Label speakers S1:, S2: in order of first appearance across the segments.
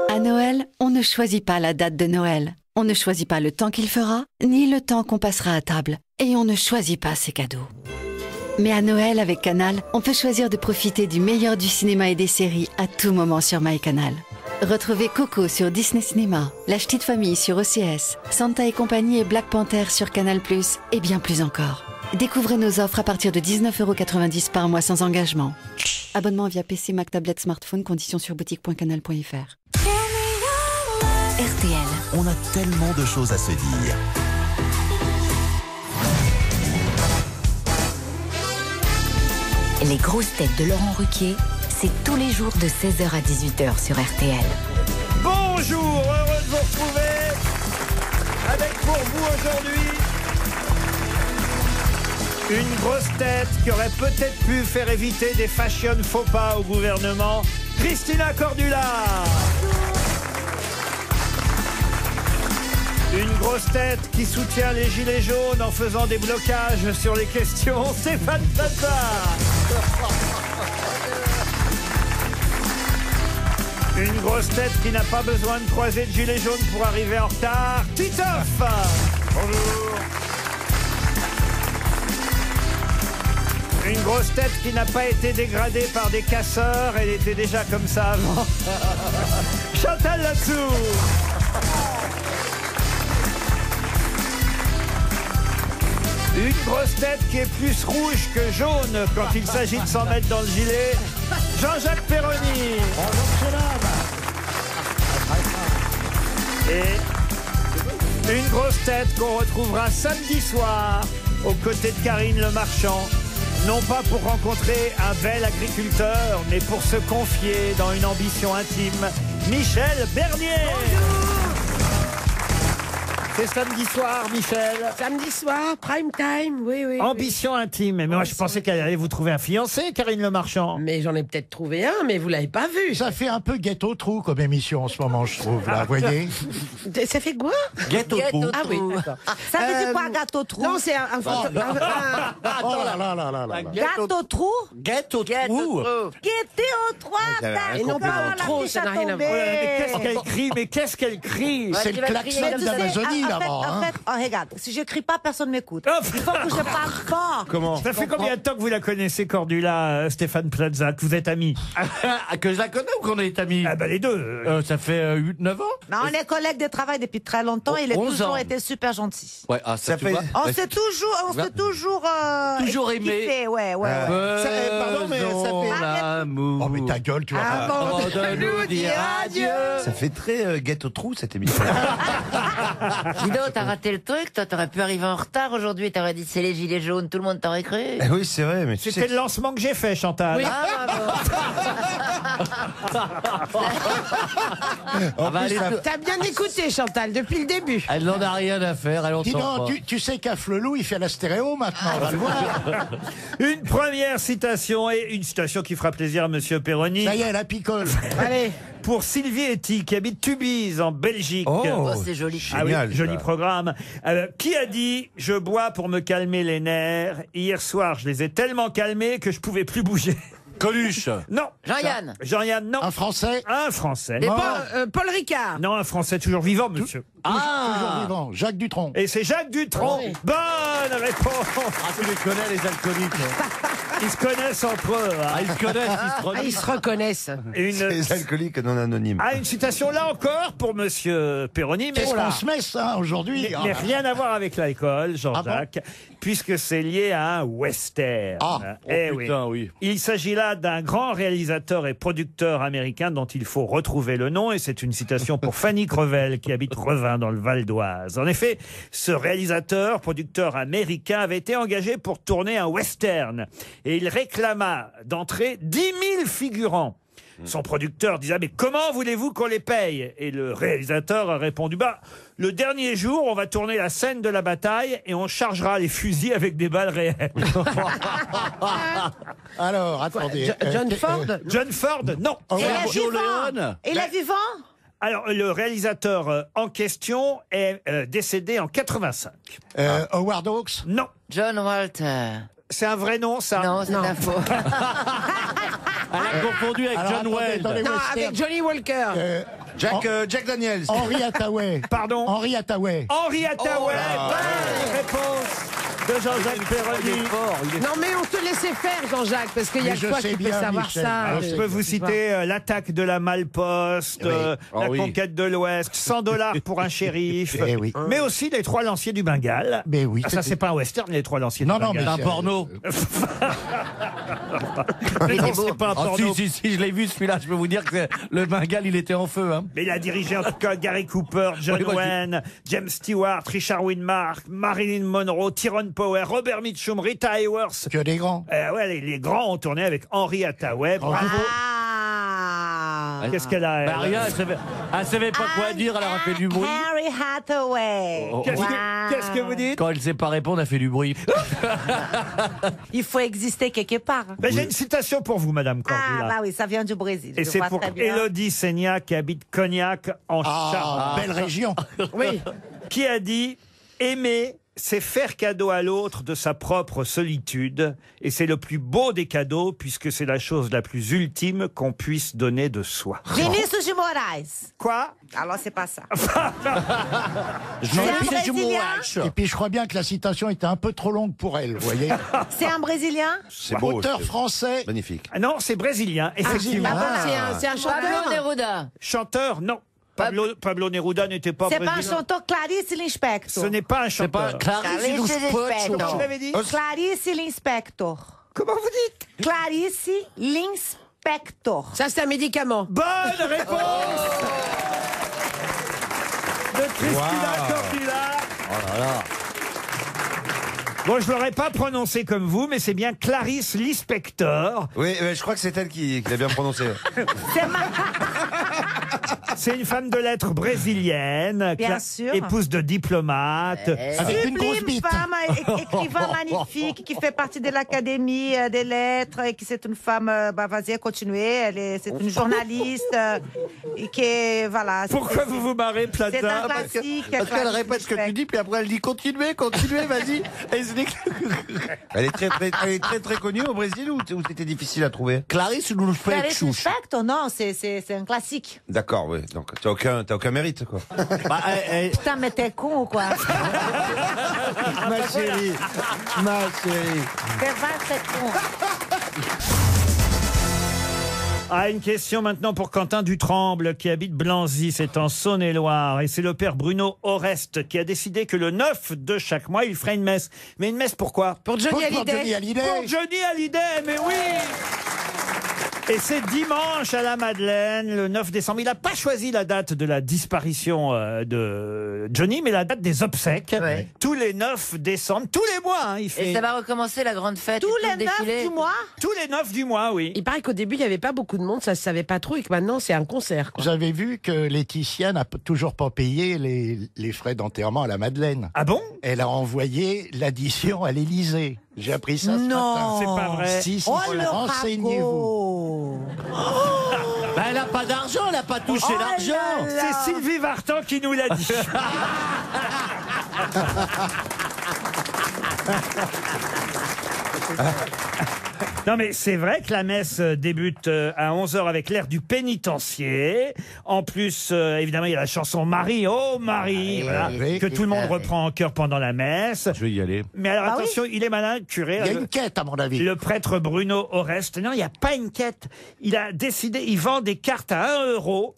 S1: À Noël, on ne choisit pas la date de Noël. On ne choisit pas le temps qu'il fera, ni le temps qu'on passera à table. Et on ne choisit pas ses cadeaux. Mais à Noël, avec Canal, on peut choisir de profiter du meilleur du cinéma et des séries à tout moment sur MyCanal. Retrouvez Coco sur Disney Cinéma, La Ch'tite Famille sur OCS, Santa et compagnie et Black Panther sur Canal+, et bien plus encore. Découvrez nos offres à partir de 19,90 € par mois sans engagement. Abonnement via PC, Mac, tablette, smartphone, conditions sur boutique.canal.fr.
S2: RTL.
S3: On a tellement de choses à se dire.
S2: Les grosses têtes de Laurent Ruquier, c'est tous les jours de 16h à 18h sur RTL.
S4: Bonjour, heureux de vous retrouver avec pour vous aujourd'hui une grosse tête qui aurait peut-être pu faire éviter des fashion faux pas au gouvernement, Christina Cordula. Une grosse tête qui soutient les gilets jaunes en faisant des blocages sur les questions, Stéphane Plaza. Une grosse tête qui n'a pas besoin de croiser de gilets jaunes pour arriver en retard, Titoff. Bonjour. Une grosse tête qui n'a pas été dégradée par des casseurs, elle était déjà comme ça avant. Chantal Latsou. Une grosse tête qui est plus rouge que jaune quand il s'agit de s'en mettre dans le gilet, Jean-Jacques Perroni. Et une grosse tête qu'on retrouvera samedi soir aux côtés de Karine Le Marchand, non pas pour rencontrer un bel agriculteur, mais pour se confier dans une ambition intime, Michel Bernier. Bonjour. C'est samedi soir, Michel.
S5: Samedi soir, prime time, oui, oui.
S4: Ambition intime. Mais moi, je pensais qu'elle allait vous trouver un fiancé, Karine Le Marchand.
S5: Mais j'en ai peut-être trouvé un, mais vous l'avez pas vu.
S6: Ça fait un peu ghetto trou comme émission en ce moment, je trouve, là, vous voyez.
S5: Ça fait quoi?
S3: Ghetto trou.
S5: Ah oui, d'accord.
S7: Ça veut dire quoi, gâteau trou?
S5: Non, c'est un
S6: Oh là là là là là.
S7: Gâteau trou?
S3: Ghetto trou.
S7: Guettez au 3,
S5: Et non pas au trou, ça n'a rien à voir.
S4: Mais qu'est-ce qu'elle crie? Mais qu'est-ce qu'elle crie?
S6: C'est le klaxon d'Amazonie, là-bas.
S7: En fait, regarde, si je crie pas, personne m'écoute.
S4: Oh,
S7: Il faut que je parle fort.
S3: Comment?
S4: Ça fait combien de temps que vous la connaissez, Cordula, Stéphane Plaza, que vous êtes amis?
S8: Que je la connais ou qu'on est amis?
S4: Ah bah les deux.
S8: Ça fait 8-9 ans.
S7: Non, on est collègues de travail depuis très longtemps. Il a
S8: 11
S7: toujours
S8: ans.
S7: été super gentil.
S8: Ouais, ça fait...
S7: On s'est toujours
S8: aimé.
S7: kiffé, ouais.
S6: Pardon, mais ça fait...
S8: L'amour.
S6: Oh, mais ta gueule, tu vois.
S7: Avant
S8: de nous dire adieu.
S3: Ça fait très ghetto trou cette émission.
S9: Dis donc, t'as raté le truc, toi, t'aurais pu arriver en retard aujourd'hui, t'aurais dit c'est les gilets jaunes, tout le monde t'aurait cru.
S3: Eh oui, c'est vrai, mais tu
S4: C'était
S3: sais.
S4: le lancement que j'ai fait, Chantal.
S9: Ah, bravo.
S5: T'as bien écouté, Chantal, depuis le début.
S8: Elle n'en a rien à faire, elle en
S6: Dis
S8: sort
S6: donc,
S8: pas.
S6: tu sais qu'à Flelou, il fait la stéréo maintenant, on va le voir.
S4: Une première citation, et une citation qui fera plaisir à Monsieur Perroni.
S6: Ça y est, la picole.
S5: Allez.
S4: Pour Sylvie Etty, qui habite Tubize, en Belgique.
S9: Oh, c'est joli.
S4: Ah oui,
S3: génial,
S4: joli
S3: ça.
S4: programme. Qui a dit « Je bois pour me calmer les nerfs. Hier soir, je les ai tellement calmés que je pouvais plus bouger. »
S8: Coluche.
S4: Non.
S9: Jean-Yann.
S4: Jean-Yann, non.
S6: Un Français,
S4: Un Français.
S5: Et Paul Ricard.
S4: Non, un Français toujours vivant, monsieur.
S6: toujours vivant, Jacques Dutronc.
S4: Et c'est Jacques Dutronc.
S5: Oui.
S4: Bonne réponse.
S8: Ah, tu les connais, les alcooliques.
S4: Ils se connaissent entre eux. hein.
S8: Ah, ils se connaissent, ils se
S5: Ah,
S8: reconnaissent.
S5: ils se reconnaissent.
S4: Et
S3: Les alcooliques non anonymes.
S4: une citation là encore pour Monsieur Perroni. Mais,
S6: Qu'est-ce qu'on se met, ça, aujourd'hui?
S4: mais rien à voir avec l'alcool, Jean-Jacques, puisque c'est lié à un western. Eh oui.
S8: Putain, oui.
S4: Il s'agit là d'un grand réalisateur et producteur américain dont il faut retrouver le nom, et c'est une citation pour Fanny Crevel qui habite Revin dans le Val d'Oise. En effet, ce réalisateur, producteur américain avait été engagé pour tourner un western et il réclama d'entrée 10 000 figurants. Son producteur disait « Mais comment voulez-vous qu'on les paye ?» Et le réalisateur a répondu « Bah, le dernier jour, on va tourner la scène de la bataille et on chargera les fusils avec des balles réelles.
S6: Alors, attendez.
S5: John Ford. »
S4: John Ford, non.
S7: Et les
S8: Sergio
S7: vivants.
S8: Leone.
S7: Et les vivants?
S4: Alors, le réalisateur en question est décédé en 85.
S6: Howard Hawks.
S4: Non.
S9: John Walter.
S4: C'est un vrai nom, ça?
S9: Non, c'est un faux.
S8: Elle a confondu avec
S6: Alors,
S8: John
S6: attendez,
S8: Wayne.
S6: dans les
S5: Non,
S6: westerns,
S5: avec Johnny Walker.
S3: Jack Daniels.
S6: Henri Hathaway.
S4: Pardon.
S6: Henri Hathaway.
S4: Henri Hathaway. Bonne réponse de Jean-Jacques Perroni.
S5: Non, mais on te laissait faire, Jean-Jacques, parce qu'il y a
S6: Mais
S5: que
S6: je
S5: toi
S6: sais
S5: qui peux
S6: bien,
S5: savoir
S6: Michel.
S5: ça.
S6: Alors,
S4: Je peux vous citer l'attaque de la Malposte, la
S8: oui.
S4: conquête de l'Ouest, 100 $ pour un shérif,
S6: Eh oui.
S4: mais aussi les trois lanciers du Bengale.
S6: Mais oui,
S4: Ah, ça,
S6: c'était-
S4: c'est pas un western, les trois lanciers
S6: Non,
S4: du
S6: non, mais
S4: Bengale.
S8: Un porno.
S4: Mais non, c'est pas un
S8: Ah,
S4: porno.
S8: si, je l'ai vu celui-là. Je peux vous dire que le Bengale, il était en feu. Hein.
S4: Mais il a dirigé en tout cas Gary Cooper, John
S8: Oui, moi,
S4: Wayne, James Stewart, Richard Widmark, Marilyn Monroe, Tyrone Power, Robert Mitchum, Rita Hayworth.
S6: Que des grands.
S4: Ouais, les grands ont tourné avec Henri Hathaway. Bravo.
S7: Ah.
S4: Qu'est-ce qu'elle a elle
S8: Bah rien, elle savait pas quoi dire, elle a fait du bruit.
S7: Harry Hathaway.
S4: Qu'est-ce que vous dites
S8: Quand elle sait pas répondre, elle fait du bruit.
S7: Il faut exister quelque part.
S4: Ben, j'ai une citation pour vous, Madame
S7: Ah,
S4: Cordula.
S7: bah oui, ça vient du Brésil.
S4: Et
S7: je
S4: c'est
S7: vois
S4: pour
S7: très bien.
S4: Élodie Seignac qui habite Cognac en Charente,
S6: Ah, belle région.
S5: Oui.
S4: qui a dit « Aimer, c'est faire cadeau à l'autre de sa propre solitude, et c'est le plus beau des cadeaux puisque c'est la chose la plus ultime qu'on puisse donner de soi. »
S7: Vinícius de Moraes.
S4: Quoi?
S7: Alors, c'est pas ça.
S6: Je m'en
S7: C'est un
S6: fiche du
S7: Brésilien
S6: mourage. Et puis je crois bien que la citation était un peu trop longue pour elle, vous voyez.
S7: C'est un Brésilien?
S3: C'est beau.
S6: Auteur français.
S3: Magnifique.
S4: Ah non, c'est brésilien, effectivement.
S5: Ah bon, c'est un
S9: Pablo
S5: chanteur.
S9: Neruda.
S4: Chanteur, non. Pablo Neruda n'était pas
S7: C'est pas un
S4: brésilien.
S7: chanteur Clarice Lispector.
S4: Ce n'est pas un
S8: C'est pas
S4: chanteur.
S8: Clarisse
S7: Clarice
S8: Lispector.
S7: Lispector.
S4: Vous l'avez dit?
S7: Clarice Lispector.
S4: Comment vous dites?
S7: Clarice Lispector.
S5: Ça, c'est un médicament.
S4: Bonne réponse de Christina Cordula.
S8: Oh là là.
S4: Bon, je l'aurais pas prononcé comme vous, mais c'est bien Clarice Lispector.
S3: Oui, je crois que c'est elle qui l'a bien prononcé.
S7: C'est ma...
S4: C'est une femme de lettres brésilienne,
S7: Bien sûr.
S4: épouse de diplomate.
S6: Avec une grosse
S7: Sublime
S6: bite.
S7: femme, écrivain magnifique, qui fait partie de l'Académie des lettres, et qui c'est une femme, vas-y, continuez, c'est une journaliste, et qui est, voilà.
S4: Pourquoi vous vous marrez,
S7: C'est un
S4: Plaza?
S7: classique.
S8: Parce qu'elle répète ce que tu dis, puis après elle dit continuez, vas-y. Et c'est des-
S3: Elle est très connue au Brésil ou c'était difficile à trouver?
S8: Clarisse nous le fait
S7: Clarice
S8: chouche.
S7: Lispector, non, c'est un classique.
S3: D'accord, oui. Donc t'as aucun mérite, quoi.
S8: Bah,
S7: Putain, mais t'es con ou quoi?
S8: ma chérie.
S7: C'est vrai, t'es con.
S4: Ah, une question maintenant pour Quentin Dutremble qui habite Blanzy, c'est en Saône-et-Loire. Et c'est le père Bruno Oreste qui a décidé que le 9 de chaque mois, il ferait une messe. Mais une messe pourquoi?
S5: Pour Johnny
S6: Pour Johnny
S5: Hallyday.
S6: Hallyday.
S4: Pour Johnny Hallyday, mais oui! Et c'est dimanche à la Madeleine, le 9 décembre. Il n'a pas choisi la date de la disparition de Johnny, mais la date des obsèques.
S9: Ouais.
S4: Tous les 9 décembre, tous les mois, hein, il fait.
S9: Et ça va recommencer la grande fête.
S7: Tous
S9: et tout
S7: les
S9: le
S7: 9
S9: défilé.
S7: du mois?
S4: Tous les 9 du mois, oui.
S5: Il paraît qu'au début, il n'y avait pas beaucoup de monde, ça se savait pas trop, et que maintenant, c'est un concert. Quoi.
S6: Vous avez vu que Laetitia n'a toujours pas payé les frais d'enterrement à la Madeleine.
S4: Ah bon?
S6: Elle a envoyé l'addition à l'Élysée. J'ai appris ça ce matin.
S7: Non.
S4: C'est pas vrai.
S6: Si,
S7: Oh,
S6: si,
S7: le
S6: renseignez-vous.
S7: ragot.
S8: Bah, elle a pas d'argent, elle a pas touché
S7: Oh
S8: l'argent.
S7: là là.
S4: C'est Sylvie Vartan qui nous l'a dit. Non mais c'est vrai que la messe débute à 11h avec l'air du pénitencier. En plus, évidemment, il y a la chanson Marie, oh Marie, voilà,
S6: oui.
S4: que tout le monde reprend en chœur pendant la messe.
S8: Je vais y aller.
S4: Mais alors
S7: Ah oui.
S4: attention, il est malin, le curé.
S6: Il y a
S4: le-
S6: une quête, à mon avis.
S4: Le prêtre Bruno Oreste. Non, il n'y a pas une quête. Il a décidé, il vend des cartes à 1 euro.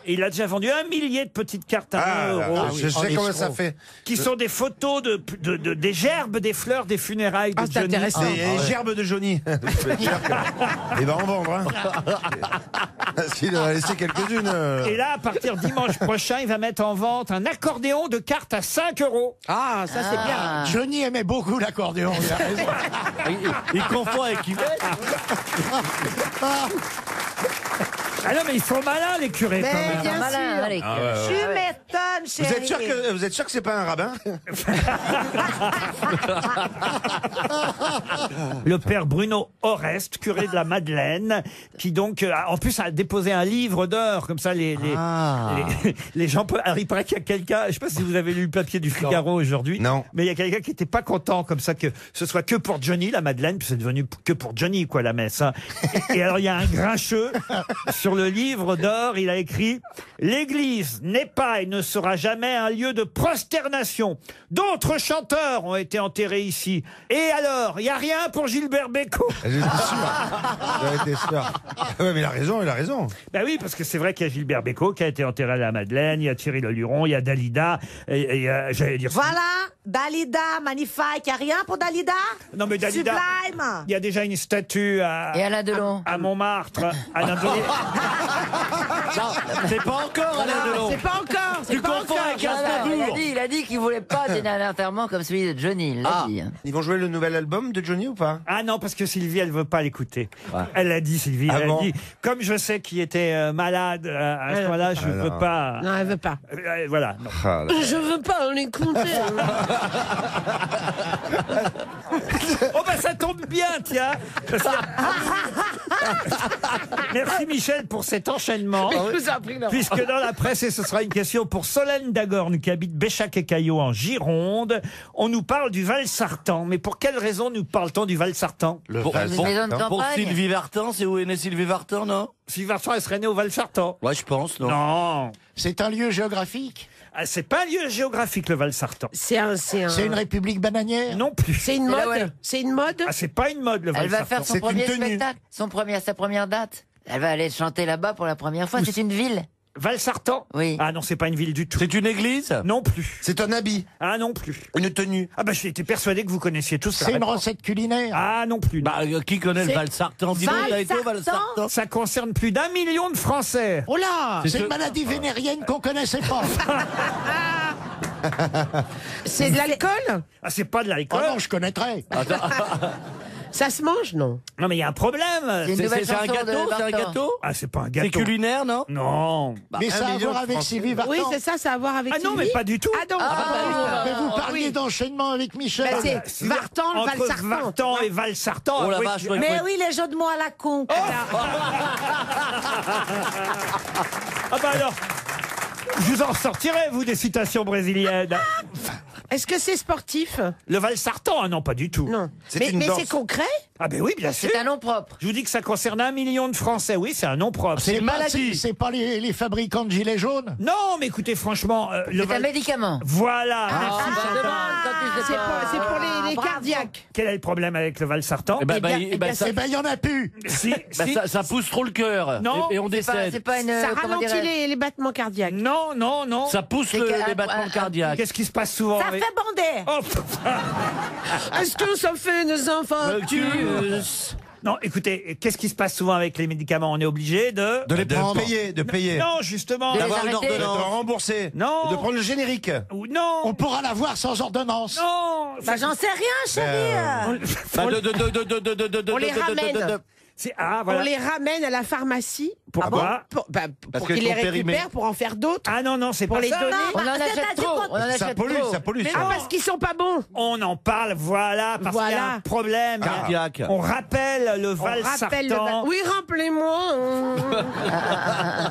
S4: Il a déjà vendu 1 millier de petites cartes à 1 euro.
S6: oui.
S3: Je sais
S6: En
S3: comment
S6: escroc.
S3: ça fait.
S4: Qui sont des photos des gerbes, des fleurs, des funérailles de
S5: Ah, c'est
S4: Johnny.
S5: intéressant.
S3: Les gerbes de Johnny. Il va en vendre, hein. S'il en a laissé quelques-unes.
S4: Et là, à partir de dimanche prochain, il va mettre en vente un accordéon de cartes à 5 euros.
S5: Ah, ça, c'est bien.
S9: Ah.
S6: Johnny aimait beaucoup l'accordéon, il a raison.
S8: Il confond avec Yvette.
S4: Ah non, mais ils sont malins, les curés,
S7: Mais
S4: quand même.
S7: bien
S9: Malin,
S7: sûr.
S9: allez.
S7: Tu m'étonnes. Boston, chérie.
S3: Vous êtes sûr que c'est pas un rabbin?
S4: Le père Bruno Oreste, curé de la Madeleine, qui donc, en plus, a déposé un livre d'heures, comme ça, les gens peuvent... Alors, il paraît qu'il y a quelqu'un, je ne sais pas si vous avez lu le papier du Figaro aujourd'hui,
S3: Non.
S4: mais il y a quelqu'un qui n'était pas content, comme ça, que ce soit que pour Johnny, la Madeleine, puis c'est devenu que pour Johnny, quoi, la messe. Hein. Et alors, il y a un grincheux, sur le livre d'or, il a écrit « L'église n'est pas et ne sera jamais un lieu de prosternation. D'autres chanteurs ont été enterrés ici. Et alors, il n'y a rien pour Gilbert Bécaud ?»
S3: J'étais sûr. J'en étais sûr. Ouais, mais il a raison.
S4: Ben oui, parce que c'est vrai qu'il y a Gilbert Bécaud qui a été enterré à la Madeleine, il y a Thierry Leluron, il y a Dalida, et j'allais dire...
S7: Voilà, Dalida, magnifique. Il n'y a rien pour Dalida?
S4: Non mais Dalida,
S7: Sublime.
S4: il y a déjà une statue
S9: Et Alain Delon.
S4: à Montmartre. Alain Delon.
S8: C'est pas encore Alain Delon.
S5: C'est pas encore.
S8: Tu confonds avec Aznavour.
S9: Il a dit qu'il voulait pas donner un enterrement comme celui de Johnny. Il l'a dit.
S3: Ils vont jouer le nouvel album de Johnny ou pas?
S4: Ah non, parce que Sylvie, elle veut pas l'écouter. Elle l'a dit, Sylvie.
S3: Ah
S4: Elle
S3: bon
S4: a dit, comme je sais qu'il était malade à ce moment-là, je veux pas...
S5: Non, elle veut pas.
S4: Voilà. Non.
S3: Ah, là.
S5: Je veux pas en écouter.
S4: Oh bah ça tombe bien, tiens. Merci Michel pour cet enchaînement.
S5: Je vous en prie, Laurent.
S4: Puisque dans la presse, et ce sera une question pour Solène Dagorne qui habite Béchac-et-Caillaux en Gironde, on nous parle du Val-Sartan. Mais pour quelle raison nous parle-t-on du Val-Sartan?
S8: Pour
S9: maison de
S8: pour
S9: campagne.
S8: Sylvie Vartan, c'est où est né Sylvie Vartan, non?
S4: Sylvie Vartan, elle serait née au Val-Sartan.
S8: Ouais, je pense, non.
S4: Non.
S6: C'est un lieu géographique?
S4: Ah, c'est pas un lieu géographique, le Val-Sartan.
S5: C'est
S6: une république bananière?
S4: Non plus.
S5: C'est une
S9: C'est là où
S5: mode.
S9: elle-
S5: C'est une mode.
S4: Ah, c'est pas une mode, le
S9: Elle va
S4: Val-Sartan.
S9: faire son
S3: C'est une
S9: premier
S3: tenue.
S9: spectacle, sa première date. Elle va aller chanter là-bas pour la première fois. C'est une ville.
S4: Val-Sartan?
S9: Oui.
S4: Ah non, c'est pas une ville du tout.
S8: C'est une église?
S4: Non plus.
S3: C'est un habit,
S4: Ah non plus.
S3: une tenue.
S4: Ah bah j'étais persuadé que vous connaissiez tous la
S6: C'est une
S4: réponse.
S6: recette culinaire?
S4: Ah non plus.
S8: Bah, qui connaît le
S5: C'est-
S8: Val-Sartan? Dis donc, t'as été au Val-Sartan?
S4: Ça concerne plus d'1 million de Français.
S6: Oh là!
S8: C'est
S6: C'est
S8: ce-
S6: une maladie vénérienne qu'on connaissait pas.
S5: C'est de l'alcool.
S4: Ah c'est pas de
S6: Oh
S4: l'alcool.
S6: non, je connaîtrais.
S5: Ça se mange, non?
S4: Non mais il y a un problème.
S9: C'est une nouvelle
S8: C'est un
S9: chanson
S8: gâteau?
S9: de
S8: C'est un
S9: Vartan.
S8: gâteau?
S4: Ah c'est pas un
S8: C'est
S4: gâteau.
S8: culinaire, non?
S4: Non.
S6: Mais ça a à
S3: million
S6: voir
S3: de
S6: avec
S3: Français.
S6: Sylvie Vartan.
S5: Oui, c'est ça, ça a à voir avec
S4: Ah non mais
S5: Sylvie.
S4: pas du tout.
S5: Ah donc,
S6: Mais vous parliez d'enchaînement avec Michel.
S5: Bah, c'est Vartan, le
S4: Entre
S5: Val-Sartan.
S4: Vartan et Val-Sartan.
S8: Oh la
S4: oui.
S8: vache, ouais,
S7: Mais
S8: ouais.
S7: oui, les jeux de mots à la con.
S4: Ah bah alors. Je vous en sortirez, vous, des citations brésiliennes.
S5: Est-ce que c'est sportif?
S4: Le Val-Sartan, ah non, pas du tout.
S5: Non.
S3: C'est
S5: Mais,
S3: une
S5: mais
S3: danse.
S5: c'est concret?
S4: Ah ben oui, bien sûr.
S9: C'est un nom propre.
S4: Je vous dis que ça concerne 1 million de Français. Oui, c'est un nom propre.
S6: C'est
S8: une maladie.
S6: C'est pas les fabricants de gilets jaunes?
S4: Non, mais écoutez, franchement, le
S9: C'est un
S4: Val...
S9: médicament.
S4: Voilà.
S9: Ah,
S4: merci,
S9: bah,
S4: Chantal.
S9: demande quand tu sais pas.
S5: C'est pour les
S7: bravo.
S5: cardiaques.
S4: Quel est le problème avec le Val-Sartan
S8: Eh ben, bah,
S5: bien,
S8: il-
S5: eh
S8: bah,
S5: bien,
S8: ça,
S6: Eh ben, il y en a plus.
S4: Si,
S8: bah,
S4: si.
S8: ça pousse trop le cœur.
S4: Non,
S8: et on
S9: C'est pas,
S8: décède.
S9: c'est pas une.
S5: Ça
S9: comment
S5: ralentit
S9: dirais-je
S5: les battements cardiaques.
S4: Non, non, non.
S8: Ça pousse
S9: C'est qu'un-
S8: les battements
S9: un-
S8: cardiaques.
S4: Qu'est-ce qui se passe souvent
S7: Ça
S4: avec...
S7: fait bander.
S4: Oh,
S5: Est-ce que ça fait des enfants?
S4: non, écoutez, qu'est-ce qui se passe souvent avec les médicaments? On est obligé de...
S3: De payer.
S4: Non, justement.
S9: De les
S3: D'avoir une
S9: arrêter.
S3: ordonnance. De rembourser.
S4: Non.
S3: De prendre le générique.
S4: Ou non.
S6: On pourra l'avoir sans ordonnance.
S4: Non.
S7: Bah, j'en sais rien, chérie.
S8: Bah,
S5: On les ramène.
S4: C'est... Ah,
S5: On
S4: voilà.
S5: les ramène à la pharmacie.
S4: Pourquoi
S5: Pour
S8: Parce
S5: qu'ils
S8: qu'elles
S5: les
S8: sont périmées.
S5: récupèrent pour en faire d'autres.
S4: Ah non, non, c'est
S5: Pour
S4: pas
S5: les
S4: ça.
S5: donner.
S9: On en
S7: Bah,
S9: achète
S7: c'est-à-dire
S9: trop.
S7: qu'on-
S9: On en achète
S3: Ça pollue,
S9: trop.
S3: ça pollue.
S5: Mais
S3: ça.
S5: non, parce qu'ils sont pas bons.
S4: On en parle, voilà, parce qu'il y a
S5: Voilà.
S4: un problème.
S8: Cardiaque.
S4: On rappelle le
S5: On rappelle le
S4: Val-Sartan.
S5: Oui, rappelez-moi.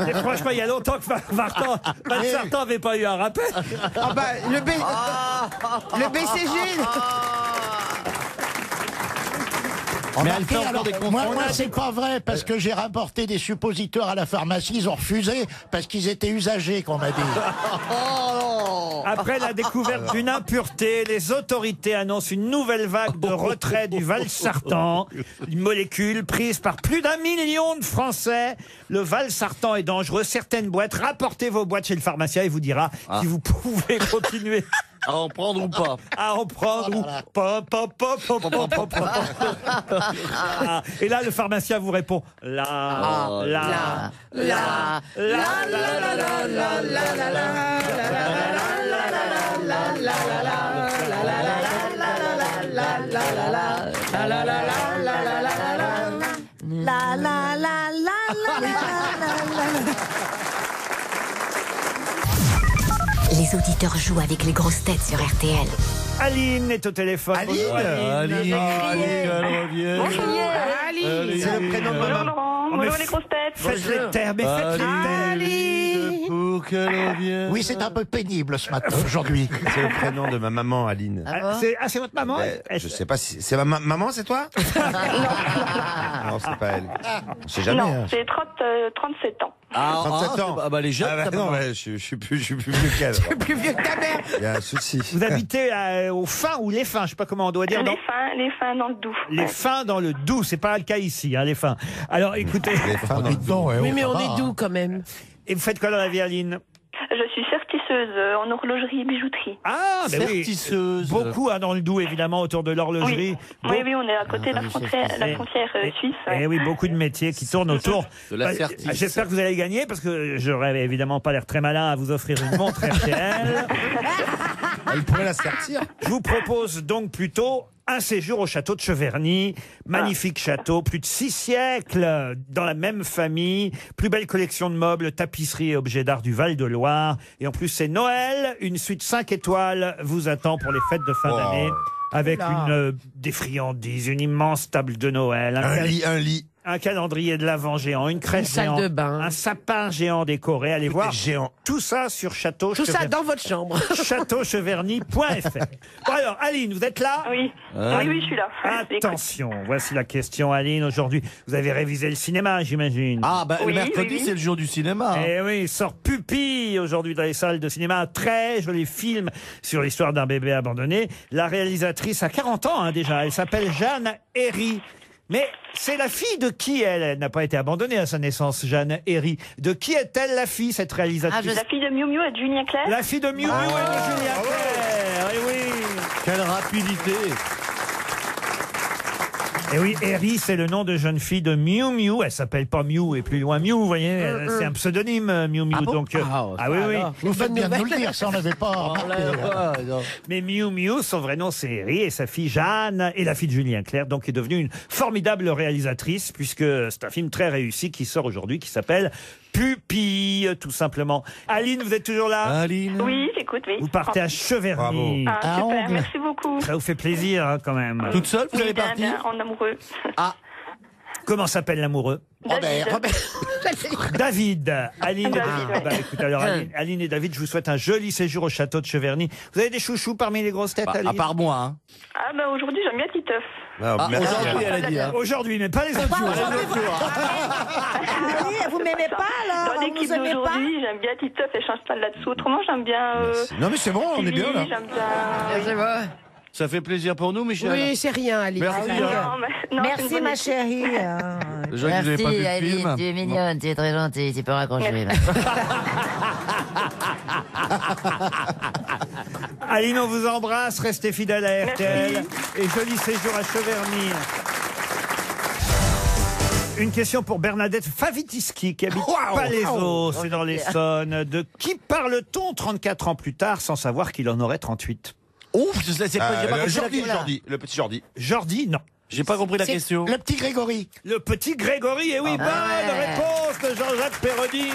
S4: Et franchement, il y a longtemps que Val-Sartan n'avait pas eu un rappel.
S5: Ah bah, le BCG.
S8: Mais elle fait
S6: Alors,
S8: encore des
S6: moi,
S8: contrôles.
S6: c'est pas vrai, parce que j'ai rapporté des suppositoires à la pharmacie, ils ont refusé, parce qu'ils étaient usagés, qu'on m'a dit.
S4: Après la découverte d'une impureté, les autorités annoncent une nouvelle vague de retrait du Val-Sartan. Une molécule prise par plus d'1 million de Français. Le Val-Sartan est dangereux. Certaines boîtes, rapportez vos boîtes chez le pharmacien, il vous dira si vous pouvez continuer
S8: À en prendre ou pas?
S4: à en prendre ou pas. Ah, et là, le pharmacien vous répond
S7: La la la la la la la la.
S2: Les auditeurs jouent avec les grosses têtes sur RTL.
S4: Aline est au téléphone.
S3: Aline.
S8: Aline, qu'elle revienne.
S3: C'est le prénom de ma maman.
S4: Bonjour les grosses têtes. Faites-les taire, mais faites-les taire.
S8: Pour qu'elle revienne.
S6: Oui, c'est un peu pénible ce matin, aujourd'hui.
S3: C'est le prénom de ma maman, Aline.
S4: C'est votre maman?
S3: Je sais pas si c'est ma maman, c'est toi? Non, c'est pas elle. On sait jamais.
S10: Non,
S3: hein.
S10: j'ai 37 ans.
S3: 37 ans.
S8: Ah bah les jeunes,
S3: Ah bah non, ouais, je suis plus vieux qu'elle.
S5: Plus vieux que ta mère.
S3: Il y a un souci.
S4: Vous habitez au Fin ou les Fins, je sais pas comment on doit dire.
S10: Les fins dans le Doubs.
S4: Les Fins dans le Doubs, c'est pas le cas ici, hein, les Fins. Alors écoutez,
S3: Les femmes dans le
S6: Dites donc,
S5: Oui, mais
S6: ça
S5: on
S6: va,
S5: est
S6: hein.
S5: doux quand même.
S4: et vous faites quoi dans la vie, Aline?
S10: Je suis sertisseuse en horlogerie et bijouterie.
S4: Ah, ben oui.
S8: Sertisseuse.
S4: Beaucoup dans le Doubs, évidemment, autour de l'horlogerie.
S10: Oui, oui, on est à côté de la frontière suisse.
S4: Eh oui, beaucoup de métiers qui tournent autour.
S8: De la
S4: Bah,
S8: fertise.
S4: J'espère que vous allez gagner parce que j'aurais évidemment pas l'air très malin à vous offrir une montre RTL.
S3: Elle pourrait la sortir.
S4: Je vous propose donc plutôt un séjour au château de Cheverny. Magnifique château, plus de 6 siècles dans la même famille. Plus belle collection de meubles, tapisseries et objets d'art du Val-de-Loire. Et en plus, c'est Noël. Une suite 5 étoiles vous attend pour les fêtes de fin d'année. Avec des friandises, une immense table de Noël.
S3: Un lit.
S4: Un calendrier de l'Avent géant, une crèche
S5: salle
S4: géante,
S5: de bain.
S4: un sapin géant décoré. Allez voir
S3: géant.
S4: tout ça sur
S5: Tout ça dans votre chambre.
S4: châteaucheverny.fr. Bon alors, Aline, vous êtes là?
S10: Oui. Oui, je suis là.
S4: Attention, voici la question, Aline. Aujourd'hui, vous avez révisé le cinéma, j'imagine.
S8: Ah bah
S10: Oui,
S8: le mercredi
S10: oui, oui.
S8: c'est le jour du cinéma.
S4: Eh oui, il sort Pupille aujourd'hui dans les salles de cinéma. Un très joli film sur l'histoire d'un bébé abandonné. La réalisatrice a 40 ans déjà. Elle s'appelle Jeanne Herry. Mais c'est la fille de qui, elle? Elle n'a pas été abandonnée à sa naissance, Jeanne Herry. De qui est-elle la fille, cette réalisatrice?
S10: La fille de Miu Miu et de Julien Clerc.
S4: La fille de Miu Miu et de Julien Clerc. Eh oui.
S8: Quelle rapidité.
S4: Et oui, Herry, c'est le nom de jeune fille de Miu Miu. Elle s'appelle pas Miu et plus loin Miu, vous voyez. C'est un pseudonyme, Miu Miu.
S5: Ah bon
S4: donc, oui, oui.
S6: Vous faites bien de nous le dire, ça on n'avait pas remarqué.
S4: Mais Miu Miu, son vrai nom c'est Herry et sa fille Jeanne et la fille de Julien Clerc, donc est devenue une formidable réalisatrice puisque c'est un film très réussi qui sort aujourd'hui qui s'appelle Pupille, tout simplement. Aline, vous êtes toujours là?
S8: Aline.
S10: Oui, j'écoute, oui.
S4: Vous partez à Cheverny.
S10: Ah,
S6: À
S10: super,
S6: Angles.
S10: merci beaucoup.
S4: Ça vous fait plaisir hein, quand même.
S8: Toute seule vous
S10: Oui,
S8: allez
S10: bien,
S8: partir?
S10: bien, en amoureux.
S4: Comment s'appelle l'amoureux?
S6: Robert.
S4: David. Aline.
S10: David, ouais.
S4: Bah, écoute, alors, Aline et David, je vous souhaite un joli séjour au château de Cheverny. Vous avez des chouchous parmi les grosses têtes,
S8: Bah,
S4: Aline?
S8: à part moi. Hein.
S10: Ah, bah aujourd'hui, j'aime bien Titeuf.
S3: Ah, merci.
S8: Aujourd'hui elle a dit. Hein.
S4: Aujourd'hui, mais pas les autres jours.
S7: Vous m'aimez pas alors?
S10: Dans l'équipe
S7: Vous aimez pas?
S10: d'aujourd'hui, j'aime bien Titeuf et change pas de là-dessous. Autrement, j'aime bien.
S3: Non mais c'est bon, on est bien là.
S10: J'aime bien.
S8: Ça fait plaisir pour nous Michel.
S5: Oui, c'est rien, Alice.
S8: Merci.
S10: Non,
S8: hein.
S10: mais- non, c'est
S7: Merci
S10: une bonne
S7: ma
S10: équipe.
S7: chérie.
S8: Je vois que vous avez pas vu
S9: Merci
S8: le
S9: Aline,
S8: film.
S9: tu es mignonne, tu es très gentille, tu peux raccrocher.
S4: Aline, on vous embrasse, restez fidèles à RTL et joli séjour à Cheverny. Une question pour Bernadette Favitiski qui habite Palaiseau, c'est dans l'Essonne. De qui parle-t-on 34 ans plus tard sans savoir qu'il en aurait 38?
S8: Ouf, c'est pas j'ai pas compris la
S3: Jordi,
S8: question.
S3: le petit Jordi.
S4: Jordi, non.
S8: J'ai pas compris la
S6: C'est
S8: question.
S6: le petit Grégory.
S4: Le petit Grégory, et oui, bonne réponse de Jean-Jacques Perroni.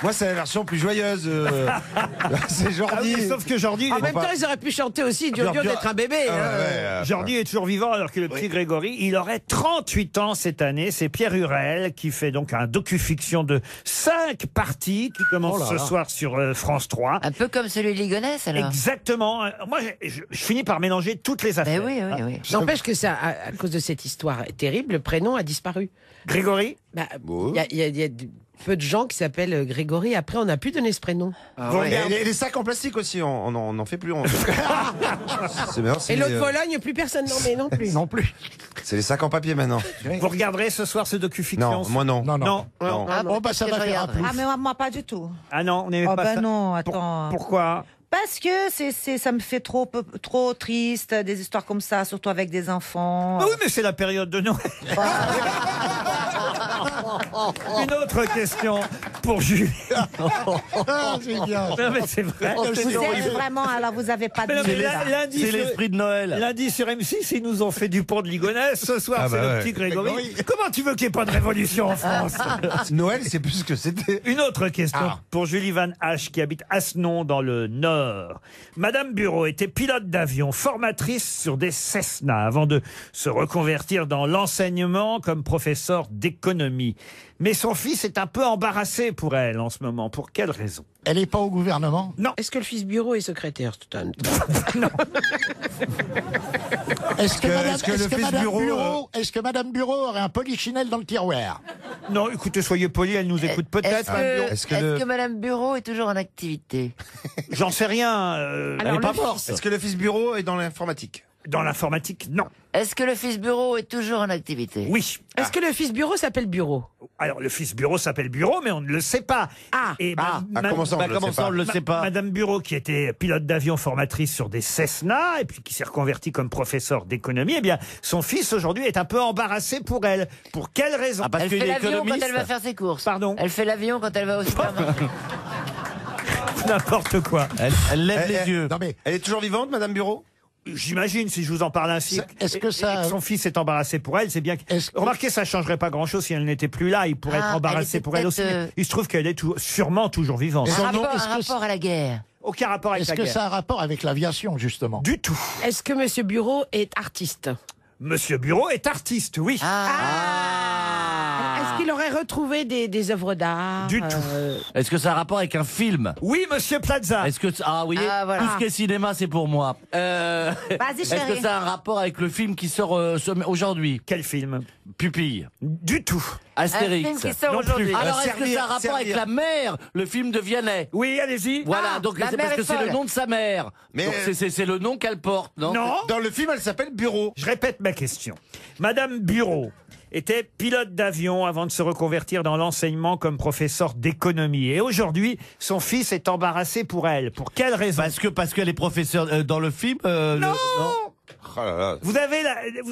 S3: Moi, c'est la version plus joyeuse. C'est
S4: Ah
S3: Jordi.
S4: oui, sauf que Jordi,
S5: En
S4: il est
S5: même temps, ils auraient pu chanter aussi Dur
S3: Bien,
S5: d'être un bébé.
S3: Ah,
S5: hein.
S3: ouais,
S4: Jordi est toujours vivant alors que le petit Grégory, il aurait 38 ans cette année. C'est Pierre Hurel qui fait donc un docu-fiction de 5 parties qui commence ce soir sur France 3.
S9: Un peu comme celui de Ligonnès, alors.
S4: Exactement. Moi, je finis par mélanger toutes les affaires.
S9: Ben oui, oui, oui.
S5: N'empêche que ça, à cause de cette histoire terrible, le prénom a disparu.
S4: Grégory,
S5: Bah,
S3: Bon.
S5: il y a peu de gens qui s'appellent Grégory. Après, on n'a plus donné ce prénom.
S4: vous regardez-
S3: Et les sacs en plastique aussi, on n'en fait plus. C'est bien,
S5: Et l'autre Pologne, plus personne n'en met non plus.
S6: Non plus.
S3: c'est les sacs en papier maintenant.
S4: vous regarderez ce soir ce docu-fiction?
S3: Non, moi non.
S6: Non, non.
S4: Non.
S3: Non.
S5: Ah bon,
S6: Bon, bah ça
S9: que
S6: va
S9: je
S6: faire un
S9: regarderai.
S6: plus.
S7: Ah mais moi pas du tout.
S4: Ah non, on n'aimait
S7: Oh
S4: pas
S7: bah
S4: ça.
S7: non, attends.
S4: Pourquoi?
S7: Parce que ça me fait trop triste, des histoires comme ça, surtout avec des enfants.
S4: Ah oui, mais c'est la période de Noël. Une autre question pour Julie.
S6: Ah, c'est bien.
S4: Non, mais c'est vrai.
S7: Vous êtes vraiment, alors vous n'avez pas de
S4: Mais non, mais
S7: limite.
S4: lundi,
S8: C'est
S4: sur-
S8: l'esprit de Noël.
S4: Lundi sur M6, ils nous ont fait du pont de Ligonnès. Ce soir,
S3: Ah
S4: c'est
S3: bah
S4: le
S3: ouais.
S4: petit Grégory. Comment tu veux qu'il n'y ait pas de révolution en France?
S3: Noël, c'est plus ce que c'était.
S4: Une autre question pour Julie Van H qui habite Asnon dans le Nord. Madame Bureau était pilote d'avion, formatrice sur des Cessna avant de se reconvertir dans l'enseignement comme professeur d'économie. Mais son fils est un peu embarrassé pour elle en ce moment. Pour quelle raison?
S6: Elle n'est pas au gouvernement?
S4: Non.
S5: Est-ce que le fils bureau est secrétaire tout un
S6: Est-ce que,
S3: est-ce que le fils Bureau,
S6: est-ce que Madame Bureau aurait un polichinelle dans le tiroir?
S4: Non, écoutez, soyez polis, elle nous écoute peut-être. Madame Bureau.
S3: Est-ce que
S9: Est-ce
S3: le-
S9: que Madame Bureau est toujours en activité?
S4: J'en sais rien.
S5: Alors,
S4: elle est pas
S5: le
S4: morte.
S5: fils.
S3: Est-ce que le fils Bureau est dans l'informatique?
S4: Dans l'informatique, non.
S9: Est-ce que le fils Bureau est toujours en activité?
S4: Oui.
S5: Est-ce que le fils bureau s'appelle bureau?
S4: Alors, le fils Bureau s'appelle Bureau, mais on ne le sait pas.
S5: Ah.
S4: Et
S3: comment ça, on le sait pas?
S4: Madame Bureau, qui était pilote d'avion formatrice sur des Cessna, et puis qui s'est reconvertie comme professeur d'économie, eh bien, son fils aujourd'hui est un peu embarrassé pour elle. Pour quelle raison?
S8: Parce
S9: Elle
S8: qu'il
S9: fait
S8: est
S9: l'avion quand
S8: économiste.
S9: elle va faire ses courses.
S4: Pardon?
S9: Elle fait l'avion quand elle va au supermarché.
S4: N'importe quoi.
S8: Elle lève
S3: Elle-
S8: les yeux.
S6: Non mais
S3: Elle est toujours vivante, Madame Bureau?
S4: J'imagine, si je vous en parle ainsi,
S6: Est-ce que ça-
S4: et que son fils est embarrassé pour elle, c'est bien que...
S6: Est-ce que-
S4: Remarquez, ça changerait pas grand-chose si elle n'était plus là. Il pourrait
S9: Ah,
S4: être embarrassé
S9: elle était
S4: pour elle aussi.
S9: peut-être,
S4: Mais il se trouve qu'elle est sûrement toujours vivante.
S6: Et
S9: Un
S6: son nom,
S9: rapport,
S6: est-ce
S9: un
S6: que
S9: rapport à la guerre.
S4: Aucun rapport avec
S6: est-ce
S4: la
S6: que
S4: guerre.
S6: ça a un rapport avec l'aviation, justement?
S4: Du tout.
S5: Est-ce que monsieur bureau est artiste?
S4: Monsieur Bureau est artiste, oui.
S5: Est-ce qu'il aurait retrouvé des œuvres d'art?
S4: Du tout.
S8: Est-ce que ça a un rapport avec un film?
S4: Oui, Monsieur Plaza.
S8: Est-ce que ah oui,
S9: Ah, voilà.
S8: tout ce qui est cinéma, c'est pour moi.
S7: Vas-y,
S8: Est-ce que
S7: chérie.
S8: ça a un rapport avec le film qui sort aujourd'hui?
S4: Quel film?
S8: Pupille,
S4: Du tout.
S9: Un film
S8: Astérix.
S9: qui sort
S4: Non plus.
S9: aujourd'hui.
S8: Alors est-ce que
S3: Servir,
S8: ça a un rapport avec
S3: servir.
S8: la mère, le film de Vianney?
S4: Oui, allez-y.
S8: Voilà,
S9: Ah,
S8: donc
S9: la
S8: c'est
S9: mère
S8: parce que
S9: est
S8: c'est le
S9: folle.
S8: nom de sa mère.
S3: Mais-
S8: Donc c'est le nom qu'elle porte, non?
S4: Non.
S3: Dans le film, elle s'appelle Bureau.
S4: Je répète ma question. Madame Bureau était pilote d'avion avant de se reconvertir dans l'enseignement comme professeur d'économie. Et aujourd'hui, son fils est embarrassé pour elle. Pour quelle raison?
S8: Parce qu'elle est professeure dans le film.
S4: Non.
S3: Oh là là.
S4: Vous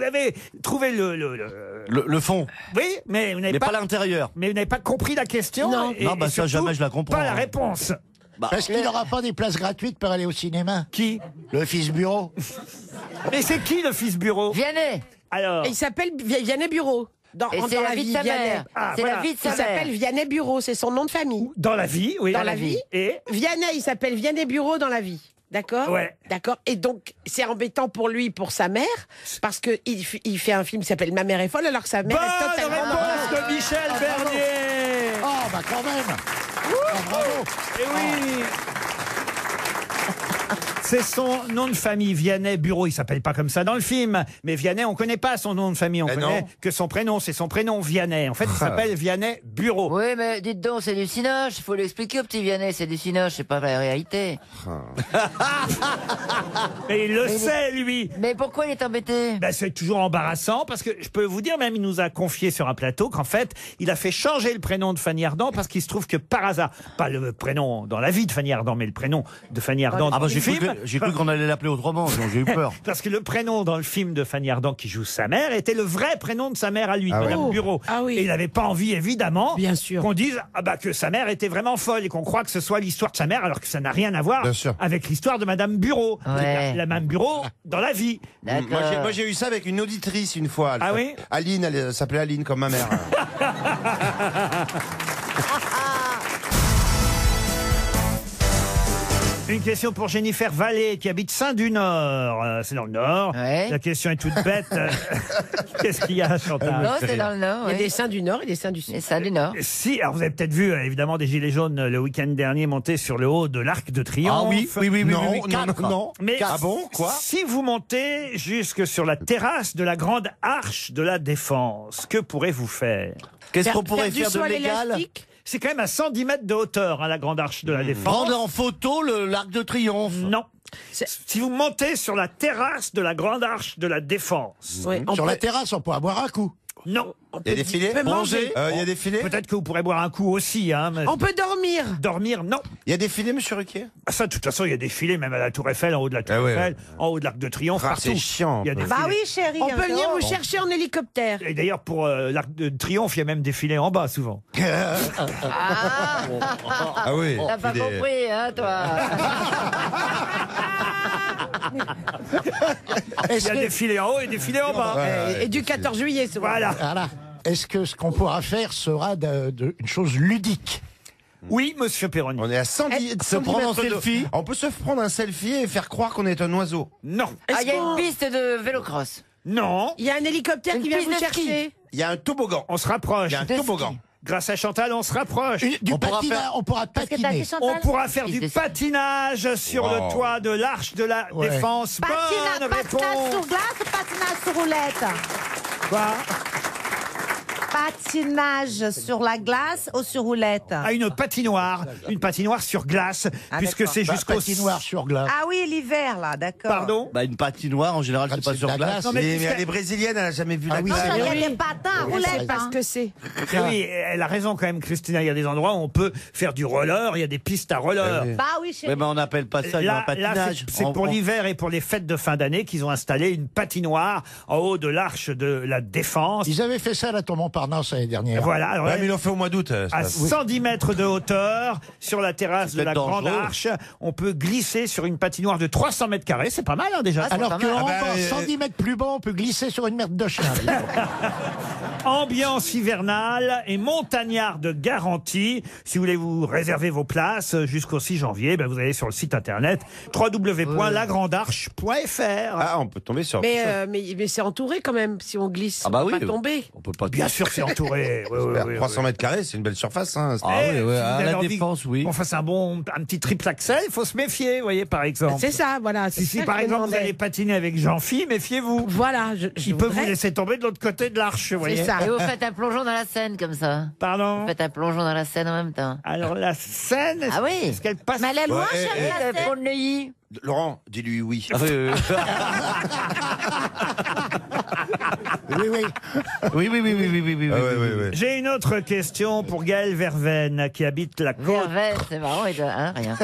S4: avez trouvé
S8: Le fond,
S4: Oui, mais vous n'avez
S8: mais
S4: pas...
S8: pas l'intérieur.
S4: Mais vous n'avez pas compris la question.
S5: Non.
S8: Non, bah ça,
S4: surtout,
S8: jamais je la comprends,
S4: Pas la
S8: hein.
S4: réponse.
S6: Parce qu'il n'aura pas des places gratuites pour aller au cinéma.
S4: Qui?
S6: Le fils Bureau.
S4: Mais c'est qui le fils Bureau?
S9: Vianney.
S4: Alors,
S5: Et il s'appelle Vianney Bureau. Dans
S9: Et c'est la vie de sa
S5: Vianney.
S9: mère.
S4: Ah,
S9: C'est
S4: voilà.
S9: la vie de
S5: Il
S9: sa mère.
S5: s'appelle Vianney Bureau, c'est son nom de famille.
S4: dans la vie, oui.
S5: Dans la vie.
S4: Et
S5: Vianney, il s'appelle Vianney Bureau dans la vie. D'accord?
S4: Ouais.
S5: D'accord. Et donc, c'est embêtant pour lui, pour sa mère, parce que il fait un film qui s'appelle Ma mère est folle, alors que sa mère est
S4: bonne
S5: totalement...
S4: réponse de Michel Bernier.
S6: Oh, bah quand même. Oh, bravo.
S4: Et oui. C'est son nom de famille, Vianney Bureau. Il s'appelle pas comme ça dans le film. Mais Vianney, on connaît pas son nom de famille. On
S3: Eh
S4: connaît
S3: non.
S4: que son prénom. C'est son prénom, Vianney. En fait, il s'appelle Vianney Bureau.
S9: Oui, mais dites donc, c'est du cinoche. Il faut l'expliquer au petit Vianney, c'est du cinoche, c'est pas la réalité.
S4: Et il le sait, lui.
S9: Mais pourquoi il est embêté?
S4: Ben, c'est toujours embarrassant parce que je peux vous dire, même il nous a confié sur un plateau qu'en fait, il a fait changer le prénom de Fanny Ardant parce qu'il se trouve que par hasard, pas le prénom dans la vie de Fanny Ardant, mais le prénom de Fanny Ardant
S8: Ah
S4: dans
S8: bah
S4: le film.
S8: j'ai cru qu'on allait l'appeler autrement, donc j'ai eu peur.
S4: Parce que le prénom dans le film de Fanny Ardant qui joue sa mère était le vrai prénom de sa mère à lui,
S3: Ah
S4: Madame
S5: oui.
S4: Bureau.
S5: Ah oui.
S4: Et il n'avait pas envie, évidemment,
S5: Bien sûr.
S4: qu'on dise que sa mère était vraiment folle et qu'on croit que ce soit l'histoire de sa mère alors que ça n'a rien à voir
S3: Bien sûr.
S4: avec l'histoire de Madame Bureau.
S9: Ouais.
S4: La Madame Bureau dans la vie.
S9: D'accord.
S3: Moi, j'ai eu ça avec une auditrice une fois.
S4: Ah oui?
S3: Aline, elle s'appelait Aline comme ma mère.
S4: Une question pour Jennifer Vallée qui habite Saint-du-Nord. C'est dans le Nord.
S9: Ouais.
S4: La question est toute bête. Qu'est-ce qu'il y a, Chantal?
S9: Non, c'est dans le Nord,
S5: Il y a
S9: oui.
S5: des seins du Nord et des seins du Sud.
S9: Les seins du Nord.
S4: Si, alors vous avez peut-être vu évidemment des gilets jaunes le week-end dernier monter sur le haut de l'Arc de Triomphe.
S8: Ah oui, oui, oui, oui,
S3: Non,
S8: oui, oui,
S3: non,
S8: quatre.
S3: non.
S4: Mais
S3: Ah bon, quoi?
S4: si vous montez jusque sur la terrasse de la grande arche de la Défense, que pourrez-vous faire?
S8: Qu'est-ce qu'on pourrait
S5: du
S8: faire de
S5: saut à
S8: légal?
S5: l'élastique.
S4: C'est quand même à 110 mètres de hauteur, hein, la grande arche de la Défense.
S8: Prendre en photo l'Arc de Triomphe.
S4: Non.
S5: C'est-
S4: Si vous montez sur la terrasse de la grande arche de la Défense,
S5: Ouais, on
S6: Sur
S5: peut-
S6: la terrasse, on peut boire un coup.
S4: Non.
S3: Il y a des filets
S5: peut manger.
S3: Il y a des filets
S4: Peut-être que vous pourrez boire un coup aussi. Hein, mais-
S5: On peut dormir.
S4: Dormir, non.
S3: Il y a des filets, monsieur Ruquier
S4: Ah, ça, de toute façon, il y a des filets, même à la Tour Eiffel, en haut de la Tour
S3: Ah ouais,
S4: Eiffel, en haut de l'Arc de Triomphe,
S3: Ah,
S4: partout.
S3: c'est chiant,
S4: Il y a
S3: un
S4: des
S3: peu.
S7: Bah
S4: filets.
S7: oui, chérie.
S5: On peut venir
S7: attends.
S5: vous chercher en hélicoptère.
S4: Et d'ailleurs, pour l'Arc de Triomphe, il y a même des filets en bas, souvent.
S3: Ah oui.
S9: T'as pas
S3: filets.
S9: compris, hein, toi.
S4: Il y a des filets en haut et des filets en bas.
S5: Et du 14 juillet, souvent.
S4: Voilà.
S6: Voilà. Est-ce que ce qu'on pourra faire sera une chose ludique?
S4: Oui, monsieur Perroni.
S3: On est à 110,
S8: Se prendre en
S3: mètres de-
S8: selfie.
S3: On peut se prendre un selfie et faire croire qu'on est un oiseau.
S4: Non.
S9: Ah, il y a
S5: qu'on-
S9: une piste de vélocross.
S4: Non.
S5: Il y a un hélicoptère
S9: Une
S5: qui vient
S9: piste
S5: vous
S9: de ski.
S5: chercher.
S3: Il y a un toboggan.
S4: On se rapproche.
S3: Il y a un
S9: de ski.
S3: toboggan.
S4: Grâce à Chantal, on se rapproche.
S6: On pourra
S7: Qu'est-ce que t'as
S6: patiner.
S7: dit, Chantal?
S4: On pourra faire
S9: Piste
S4: du
S9: de ski.
S4: patinage sur
S3: Wow.
S4: le toit de l'Arche de la
S6: Ouais.
S4: Défense. Bonne
S7: Patinage sur
S4: réponse.
S7: glace ou patinage sur roulette?
S4: Quoi
S7: Patinage sur la glace ou sur roulette?
S4: À une patinoire sur glace,
S7: Ah,
S4: puisque
S7: d'accord.
S4: c'est
S6: Bah,
S4: jusqu'au...
S6: patinoire sur glace.
S7: Ah oui, l'hiver, là, d'accord.
S4: Pardon.
S8: Bah, une patinoire, en général,
S6: Ah,
S8: c'est pas
S6: c'est
S8: sur
S6: de la
S8: glace.
S6: glace.
S4: Non, mais
S3: Mais
S4: puisque-
S3: elle est brésilienne, elle a jamais vu
S6: Ah
S3: la
S6: oui,
S7: Non,
S3: glace.
S7: ça, il y a
S5: oui.
S7: des patins à
S5: Je sais
S7: roulette.
S5: pas
S7: hein.
S5: ce que c'est.
S4: Eh oui, elle a raison quand même, Christina. Il y a des endroits où on peut faire du roller, il y a des pistes à roller.
S3: Eh oui.
S7: Bah oui, chérie.
S8: Ouais, mais on n'appelle pas ça un
S4: Là,
S8: patinage.
S4: c'est pour l'hiver et pour les fêtes de fin d'année qu'ils ont installé une patinoire en haut de l'Arche de la Défense.
S6: Ils avaient fait ça à la Tour Montparnasse l'année dernière.
S4: Voilà. Alors,
S3: Ouais, mais ils l'ont fait au mois d'août.
S4: à
S3: ça.
S4: 110 mètres de hauteur, sur la terrasse
S8: C'est
S4: de la
S8: peut-être
S4: Grande
S8: dangereux.
S4: Arche, on peut glisser sur une patinoire de 300 mètres carrés. C'est pas mal, hein, déjà.
S9: Ah, c'est
S6: Alors
S9: pas
S6: que
S9: mal.
S6: en
S3: Ah bah,
S6: 110 mètres plus bas, on peut glisser sur une merde de chien.
S4: Ambiance hivernale et montagnarde garantie. Si vous voulez vous réserver vos places jusqu'au 6 janvier, ben vous allez sur le site internet www.lagrandarche.fr.
S3: Ah, on peut tomber sur.
S5: Mais c'est entouré quand même, si on glisse.
S8: Ah bah
S5: on peut
S8: oui.
S5: pas tomber.
S8: On peut pas
S4: Bien sûr, c'est entouré. Oui, oui, oui,
S3: 300
S4: oui.
S3: mètres carrés, c'est une belle surface. Hein.
S8: Ah
S4: Eh,
S8: oui, ouais,
S4: si
S8: à
S4: vous
S8: la
S4: avez envie
S8: Défense, oui.
S4: qu'on fasse un petit triple axel, il faut se méfier, vous voyez, par exemple.
S5: C'est ça, voilà. c'est
S4: Si
S5: ça
S4: par
S5: que je
S4: exemple vous
S5: demandais.
S4: allez patiner avec Jean-Phi, méfiez-vous.
S5: Voilà, je
S4: Il peut vous
S5: voudrais-
S4: laisser tomber de l'autre côté de l'arche, vous voyez.
S5: C'est ça.
S9: Et vous faites un plongeon dans la Seine comme ça.
S4: Pardon.
S9: Vous faites un plongeon dans la Seine en même temps.
S4: Alors la Seine, est-ce
S9: Ah oui.
S4: est-ce qu'elle passe
S7: Mais elle est loin,
S3: Ouais,
S7: chérie, la
S9: Le
S7: Seine.
S9: pont de Neuilly.
S3: Laurent, dis-lui oui.
S8: Ah, oui, oui,
S6: Oui, oui.
S8: oui, oui, oui, oui, oui, oui, oui,
S3: Ah,
S8: oui,
S3: ouais,
S8: oui,
S3: ouais,
S8: oui.
S3: ouais.
S4: J'ai une autre question pour Gaël Verveine qui habite la côte.
S9: Verveine, c'est marrant, il doit... hein, rien.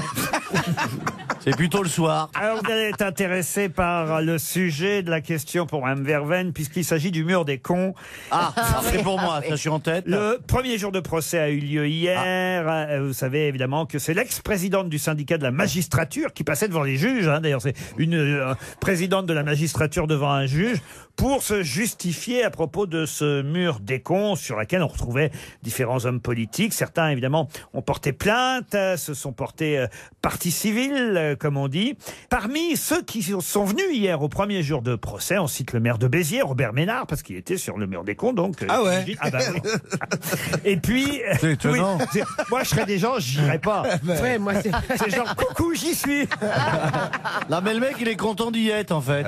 S8: C'est plutôt le soir.
S4: Alors vous allez être intéressé par le sujet de la question pour Mme Verveine puisqu'il s'agit du mur des cons.
S8: Ah, c'est pour moi, ça, je suis en tête.
S4: Le premier jour de procès a eu lieu hier. Vous savez évidemment que c'est l'ex-présidente du syndicat de la magistrature qui passait devant les juges. Hein. D'ailleurs, c'est une présidente de la magistrature devant un juge pour se justifier à propos de ce mur des cons sur lequel on retrouvait différents hommes politiques. Certains, évidemment, ont porté plainte, se sont portés partie civile, comme on dit. Parmi ceux qui sont venus hier au premier jour de procès, on cite le maire de Béziers, Robert Ménard, parce qu'il était sur le mur des cons, donc...
S3: Ah ouais.
S4: ah bah oui. Et puis...
S8: C'est étonnant.
S4: moi, je serais des gens, j'irais pas.
S5: Ouais, moi, c'est.
S4: C'est genre, coucou, j'y suis.
S8: Là, mais le mec, il est content d'y être, en fait.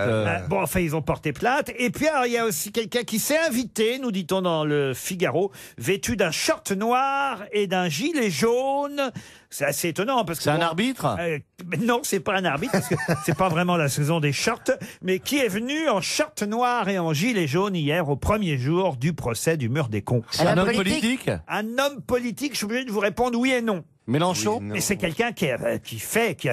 S4: Bon, enfin, ils ont porté plainte. Et puis, alors, il y a aussi quelqu'un qui s'est invité, nous dit-on dans le Figaro, vêtu d'un short noir et d'un gilet jaune. C'est assez étonnant parce que...
S8: C'est un
S4: bon,
S8: arbitre
S4: mais non, c'est pas un arbitre parce que c'est pas vraiment la saison des shorts, mais qui est venu en short noir et en gilet jaune hier au premier jour du procès du mur des cons.
S8: C'est un homme politique
S4: Un homme politique, je suis obligé de vous répondre oui et non.
S8: Mélenchon
S3: Oui, non.
S4: Mais c'est quelqu'un qui a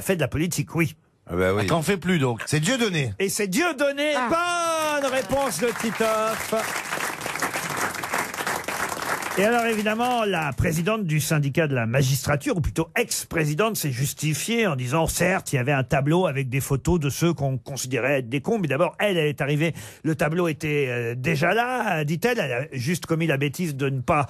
S4: fait de la politique, oui.
S3: Ah bah oui.
S8: T'en fais plus, donc.
S3: C'est Dieudonné.
S4: Et c'est Dieudonné. Bonne réponse de Titoff. Et alors évidemment, la présidente du syndicat de la magistrature, ou plutôt ex-présidente, s'est justifiée en disant, certes, il y avait un tableau avec des photos de ceux qu'on considérait être des cons, mais d'abord, elle est arrivée, le tableau était déjà là, dit-elle, elle a juste commis la bêtise de ne pas,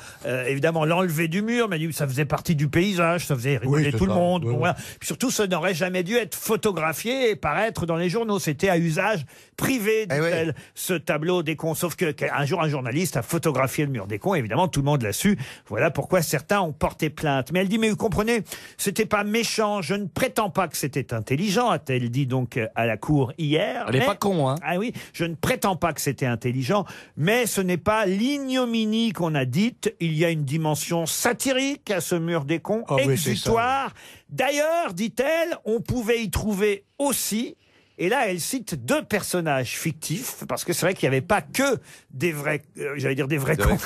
S4: évidemment, l'enlever du mur, mais elle dit, ça faisait partie du paysage, ça faisait rigoler
S6: Oui, c'est
S4: tout le
S6: ça.
S4: monde.
S6: Oui,
S4: Bon,
S6: oui.
S4: voilà. Puis surtout, ça n'aurait jamais dû être photographié et paraître dans les journaux. C'était à usage privé, dit-elle, ce tableau des cons. Sauf qu'un jour, un journaliste a photographié le mur des cons. Évidemment, tout le monde l'a su. Voilà pourquoi certains ont porté plainte. Mais elle dit, mais vous comprenez, c'était pas méchant. Je ne prétends pas que c'était intelligent, a-t-elle dit donc à la cour hier.
S8: Elle est pas con, hein.
S4: Ah oui, je ne prétends pas que c'était intelligent, mais ce n'est pas l'ignominie qu'on a dite. Il y a une dimension satirique à ce mur des cons,
S6: Ah oui, c'est ça.
S4: exutoire. D'ailleurs, dit-elle, on pouvait y trouver aussi, Et là, elle cite 2 personnages fictifs, parce que c'est vrai qu'il n'y avait pas que des vrais, j'allais dire des vrais cons.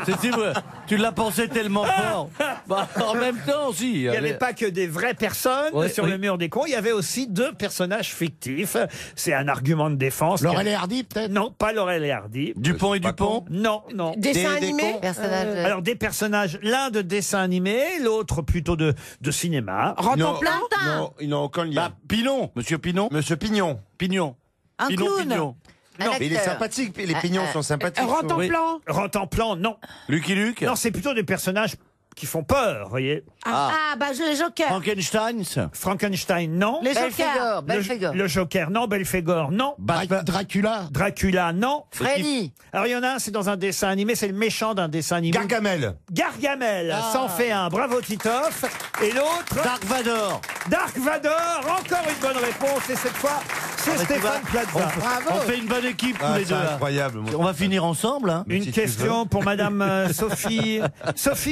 S8: C'est vrai. Tu l'as pensé tellement fort. Bah, en même temps, si.
S4: Il n'y avait pas que des vraies personnes sur le mur des cons, il y avait aussi 2 personnages fictifs. C'est un argument de défense.
S6: Laurel et Hardy, peut-être?
S4: Non, pas Laurel et Hardy.
S8: Dupont et Dupont?
S4: Non, non.
S5: Dessin animé.
S4: Alors des personnages, l'un de dessin animé, l'autre plutôt de cinéma.
S5: Rentre en plein.
S3: Non, ils n'ont aucun lien.
S8: Bah, Pinon, Monsieur Pinon.
S3: Monsieur Pignon.
S8: Pignon.
S7: Un
S8: Pinon,
S7: clown.
S8: Pignon.
S4: Non,
S3: Mais il est sympathique, les pignons sont sympathiques.
S5: Rentre en
S8: Oui.
S5: plan.
S4: Rentre en plan, non.
S8: Lucky Luke.
S4: Non, c'est plutôt des personnages qui font peur, vous voyez.
S7: Ah, bah le Joker.
S8: Frankenstein.
S4: Frankenstein, non.
S7: Les Jokers.
S9: Belphégor, Belphégor.
S4: Le Joker, non. Belphégor, non.
S6: Dracula.
S4: Dracula, non.
S9: Freddy.
S4: Alors il y en a un, c'est dans un dessin animé, c'est le méchant d'un dessin animé.
S3: Gargamel.
S4: Gargamel, s'en fait un. Bravo Titoff. Et l'autre,
S8: Dark Vador.
S4: Dark Vador. Encore une bonne réponse. Et cette fois, c'est Stéphane Plaza.
S8: On fait une bonne équipe tous
S3: Ah,
S8: les
S3: c'est
S8: deux. là.
S3: incroyable. moi.
S8: On va finir ensemble. Hein.
S4: Une
S3: si tu
S4: question pour Madame Sophie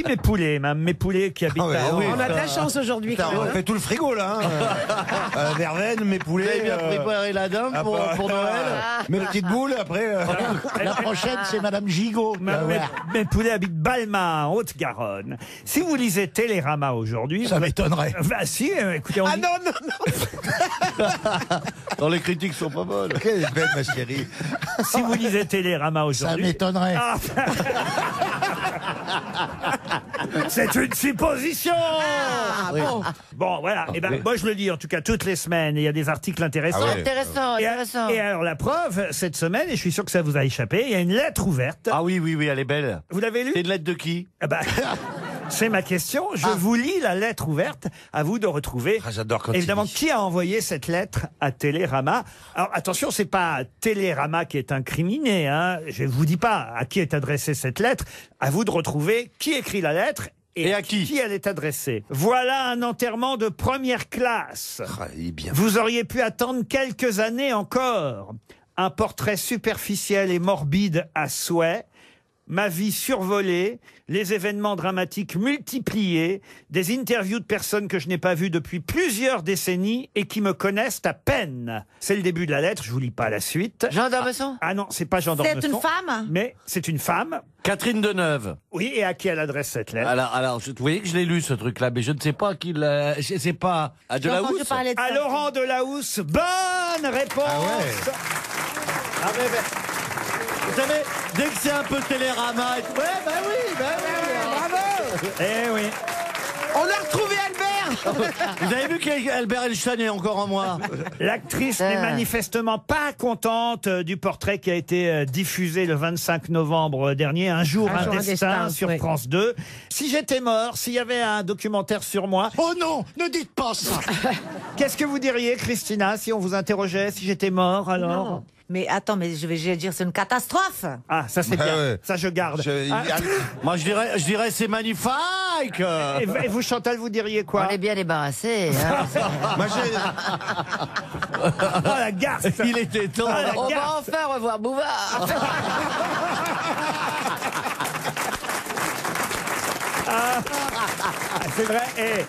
S4: Mépoulet, Mme Mépoulet qui habite
S3: Ah ouais,
S4: à
S3: oui.
S5: On a de la chance aujourd'hui.
S3: Putain, on fait tout le frigo là. Hein. Verveine, mes
S8: Vous avez
S3: poulets.
S8: bien préparé la dame pour Noël.
S3: Mes petites boules après.
S6: La prochaine, c'est Madame Gigot.
S4: Mme Mépoulet habite Balma, en Haute-Garonne. Si vous lisez Télérama aujourd'hui...
S6: Ça
S4: vous-
S6: m'étonnerait.
S4: Bah si, écoutez, on
S5: Ah
S4: dit-
S5: non, non, non.
S8: Dans les critiques sont pas bonnes.
S3: Quelle est belle ma chérie.
S4: si vous lisez Télérama
S6: Ça
S4: aujourd'hui...
S6: m'étonnerait.
S4: Ah. C'est une supposition. Bon, voilà. Et ben, moi, je le dis en tout cas toutes les semaines. Il y a des articles intéressants.
S3: Ah ouais.
S9: Intéressant,
S4: Et,
S9: intéressant.
S4: et alors la preuve, cette semaine, et je suis sûr que ça vous a échappé, il y a une lettre ouverte.
S8: Ah oui, oui, oui, elle est belle.
S4: Vous l'avez lue?
S8: C'est une lettre de qui?
S4: Ah bah, c'est ma question. Je vous lis la lettre ouverte. À vous de retrouver.
S3: Ah, j'adore quand il
S4: Évidemment,
S3: lit.
S4: qui a envoyé cette lettre à Télérama? Alors attention, c'est pas Télérama qui est incriminé. Hein. Je vous dis pas à qui est adressée cette lettre. À vous de retrouver qui écrit la lettre.
S8: Et à qui
S4: elle est adressée. Voilà un enterrement de première classe.
S3: Ah, il est bien.
S4: Vous auriez pu attendre quelques années encore. Un portrait superficiel et morbide à souhait. Ma vie survolée, les événements dramatiques multipliés, des interviews de personnes que je n'ai pas vues depuis plusieurs décennies et qui me connaissent à peine. C'est le début de la lettre, je vous lis pas la suite.
S9: Jean d'Ormesson.
S4: Ah non, c'est pas Jean
S7: C'est
S4: d'Ormesson.
S7: une femme?
S4: Mais c'est une femme.
S8: Catherine Deneuve.
S4: Oui, et à qui elle adresse cette lettre?
S8: Alors, vous voyez que je l'ai lu ce truc-là, mais je ne sais pas qui l'a. C'est pas à
S7: J'ai entendu
S8: Delahousse.
S7: parler de
S4: À
S7: ça.
S4: Laurent Delahousse, bonne réponse.
S3: Ah ouais.
S8: Ah, vous savez, dès que c'est un peu Télérama, et tout, ouais, bah oui.
S5: Bravo.
S4: Eh oui.
S5: On a retrouvé Albert.
S8: Vous avez vu qu'Albert Einstein est encore en moi.
S4: L'actrice n'est manifestement pas contente du portrait qui a été diffusé le 25 novembre dernier, Un jour, un destin, sur
S5: oui.
S4: France 2. Si j'étais mort, s'il y avait un documentaire sur moi,
S6: Oh non, ne dites pas ça.
S4: qu'est-ce que vous diriez, Christina, si on vous interrogeait, si j'étais mort alors?
S7: Non. Mais attends, mais je vais dire c'est une catastrophe.
S4: Ah, ça c'est
S3: Bah
S4: bien,
S3: ouais.
S4: ça je garde. Ah,
S8: Moi, je dirais c'est magnifique.
S4: et vous, Chantal, vous diriez quoi?
S9: On est bien débarrassé. Hein.
S3: Moi, j'ai-
S4: Oh la garce.
S8: Il était temps.
S4: Ah, la
S9: On va
S4: garce.
S9: enfin revoir Bouvard.
S4: Ah, c'est vrai,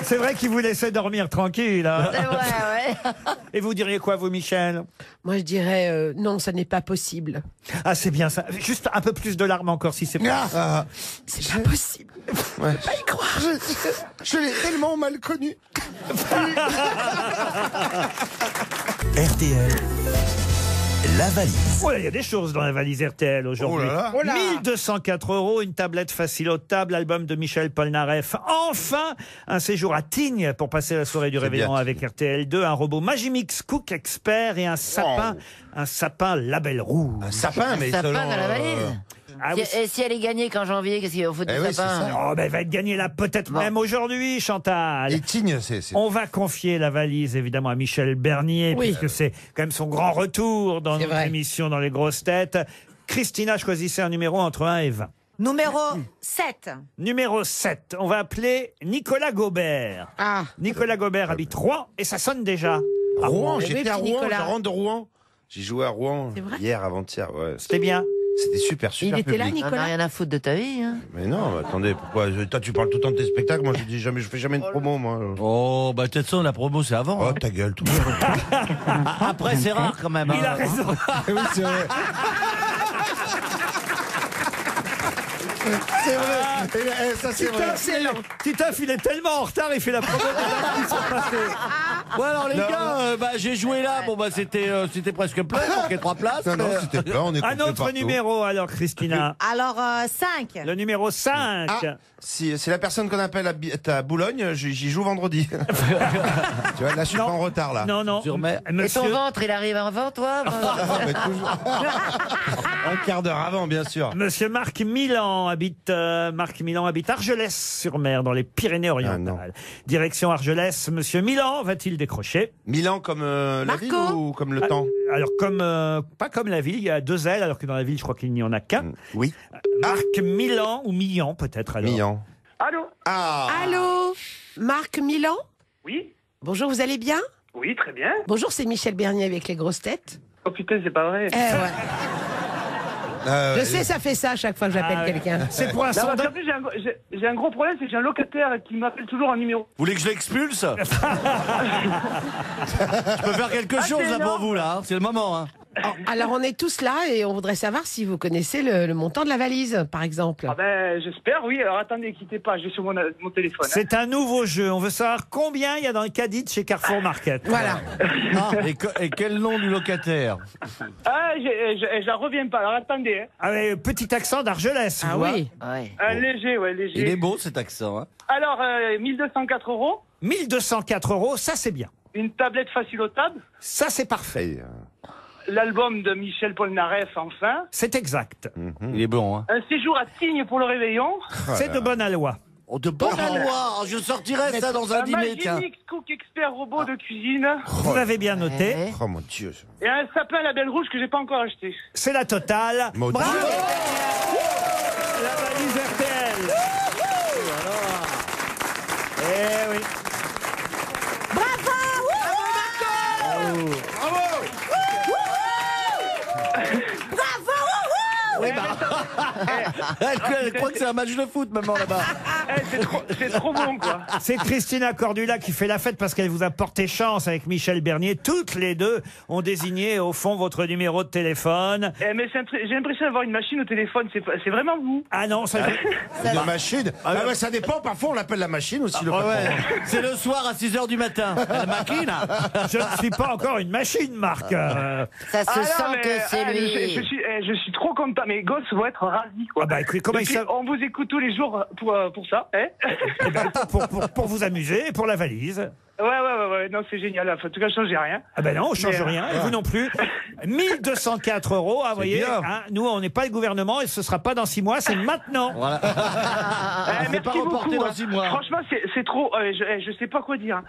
S4: c'est vrai qu'il vous laissait dormir tranquille. Hein.
S9: C'est vrai, ouais.
S4: Et vous diriez quoi, vous, Michel?
S5: Moi, je dirais non, ça n'est pas possible.
S4: Ah, c'est bien ça. Juste un peu plus de larmes encore, si c'est pas.
S3: Ah,
S5: C'est pas possible.
S3: ouais. Pas y croire. Je l'ai tellement mal connu.
S11: RTL, la valise.
S4: Oh là, il y a des choses dans la valise RTL aujourd'hui.
S3: Oh là là.
S5: Oh là.
S4: 1204 €, une tablette facile au table, album de Michel Polnareff. Enfin, un séjour à Tignes pour passer la soirée du réveillon
S3: bien,
S4: avec RTL2, un robot Magimix Cook Expert et un sapin label rouge.
S3: Un sapin, mais
S9: Sapin
S3: selon,
S9: dans la valise.
S4: Ah oui,
S9: Et si elle est gagnée qu'en janvier, qu'est-ce qu'il faut du
S3: Eh oui,
S9: sapin
S3: c'est ça.
S4: oh, ben, elle va être gagnée là peut-être
S9: Bon.
S4: même aujourd'hui, Chantal.
S3: Et Tignes, c'est.
S4: On va confier la valise évidemment à Michel Bernier,
S5: Oui.
S4: puisque c'est quand même son grand retour dans
S5: C'est
S4: notre
S5: vrai.
S4: émission dans les grosses têtes. Christina, choisissez un numéro entre 1 et 20.
S7: Numéro 7.
S4: Numéro 7, on va appeler Nicolas Gobert.
S5: Ah.
S4: Nicolas Gobert habite Rouen et ça sonne déjà.
S3: Rouen,
S5: oui,
S3: j'étais à
S5: petit
S3: Rouen,
S5: Nicolas.
S3: je rentre de Rouen. J'ai joué à Rouen
S5: C'est vrai
S3: hier, avant-hier. Ouais.
S4: C'était bien.
S3: C'était super
S5: Il était là,
S3: public.
S9: On n'a
S5: Nicolas.
S9: rien à foutre de ta vie. Hein.
S3: Mais non, attendez, pourquoi toi tu parles tout le temps de tes spectacles, moi je fais jamais de promo, moi.
S8: Oh, bah peut-être ça, la promo, c'est avant.
S3: Oh
S8: hein.
S3: ta gueule, tout.
S8: Après, c'est rare quand même.
S4: Il a raison.
S3: Oui, c'est vrai. C'est vrai. Ça c'est vrai.
S4: Titoff, il est tellement en retard, il fait la promo des dates qui sont passées.
S8: Ouais, alors les
S3: Non.
S8: gars, bah, j'ai joué là. Bon, bah c'était presque plein, il manquait 3 places.
S3: Non, non, c'était plein, on est
S4: Un
S3: compté
S4: autre
S3: partout.
S4: numéro alors, Christina.
S7: Alors, 5.
S4: Le numéro 5.
S3: Ah, si c'est la personne qu'on appelle à Boulogne, j'y joue vendredi. Tu vois, là je suis pas en retard là.
S4: Non, non.
S8: Sûrement.
S9: Et
S4: Monsieur,
S9: ton ventre, il arrive avant toi
S3: Ah, mais toujours. Un quart d'heure avant, bien sûr.
S4: Monsieur Marc Milan habite Argelès-sur-Mer, dans les Pyrénées-Orientales. Direction Argelès. Monsieur Milan va-t-il décrocher?
S3: Milan comme la ville ou comme le temps?
S4: Alors, pas comme la ville, il y a 2 L, alors que dans la ville, je crois qu'il n'y en a qu'un.
S3: Oui.
S4: Marc Milan, ou Millan, peut-être alors.
S3: Milan.
S12: Allô?
S3: Ah.
S5: Allô, Marc Milan.
S12: Oui?
S5: Bonjour, vous allez bien?
S12: Oui, très bien.
S5: Bonjour, c'est Michel Bernier avec les grosses têtes.
S12: Oh putain, c'est pas vrai.
S5: Ouais. Je sais, ça fait ça à chaque fois que j'appelle quelqu'un.
S4: C'est pour un
S12: Non, parce
S4: sondage.
S12: qu'en plus, j'ai un gros problème, c'est que j'ai un locataire qui m'appelle toujours en numéro.
S8: Vous voulez que je l'expulse? Je peux faire quelque chose
S12: c'est
S8: là pour
S12: énorme.
S8: vous là, hein. C'est le moment. Hein.
S5: Alors, on est tous là et on voudrait savoir si vous connaissez le montant de la valise, par exemple.
S12: Ah ben, j'espère, oui. Alors attendez, quittez pas, je vais sur mon téléphone. hein.
S4: C'est un nouveau jeu. On veut savoir combien il y a dans le caddie de chez Carrefour Market.
S5: Voilà.
S8: Ah, et quel nom du locataire?
S12: Ah, j'en reviens pas. Alors attendez. Hein.
S4: Ah ouais, petit accent d'Argelès.
S5: Ah
S4: vous voyez.
S5: oui.
S9: Ouais.
S12: Léger, ouais, léger.
S8: Il est beau cet accent. Hein.
S12: Alors, 1204 €.
S4: 1204 €, ça c'est bien.
S12: Une tablette facile au table.
S4: Ça c'est parfait.
S12: L'album de Michel Polnareff, enfin.
S4: C'est exact.
S8: Il est bon. Hein.
S12: Un séjour à Tignes pour le réveillon.
S4: C'est de bonne aloi.
S8: Oh, de bonne aloi. Je sortirais ça dans un dîner, tiens.
S12: Magimix Cook Expert Robot de cuisine.
S4: Vous l'avez bien noté.
S9: Ouais.
S3: Oh mon Dieu.
S12: Et un sapin à la belle rouge que j'ai pas encore acheté.
S4: C'est la totale.
S3: Maudit.
S4: Bravo. La valise RTL. Eh oui.
S8: Elle croit que c'est un match de foot, maman, là-bas.
S12: C'est trop bon, quoi.
S4: C'est Christina Cordula qui fait la fête parce qu'elle vous a porté chance avec Michel Bernier. Toutes les deux ont désigné au fond votre numéro de téléphone.
S12: Mais j'ai l'impression d'avoir une machine au téléphone. C'est vraiment vous.
S4: Ah non, ça.
S3: Une machine. Ah ouais, ça dépend. Parfois on l'appelle la machine aussi. Le patron.
S8: C'est le soir à 6h du matin. La machine.
S4: Je ne suis pas encore une machine, Marc.
S9: Ça se sent que c'est lui.
S12: Je suis trop content. Mes gosses vont être ravis, quoi.
S4: Ah bah écoutez, comment ils savent
S12: On vous écoute tous les jours pour ça, hein.
S4: Eh ben, pour vous amuser et pour la valise.
S12: Ouais. Non, c'est génial. Enfin, en tout cas, je change rien.
S4: Ah ben non, on change
S12: Mais,
S4: rien, et vous non plus. 1204 €, ah, vous voyez,
S3: bien.
S4: hein, nous on n'est pas le gouvernement et ce sera pas dans 6 mois, c'est maintenant.
S8: Voilà.
S12: merci
S8: pas reporté
S12: beaucoup.
S8: dans 6 mois.
S12: Franchement, c'est trop. Je sais pas quoi dire.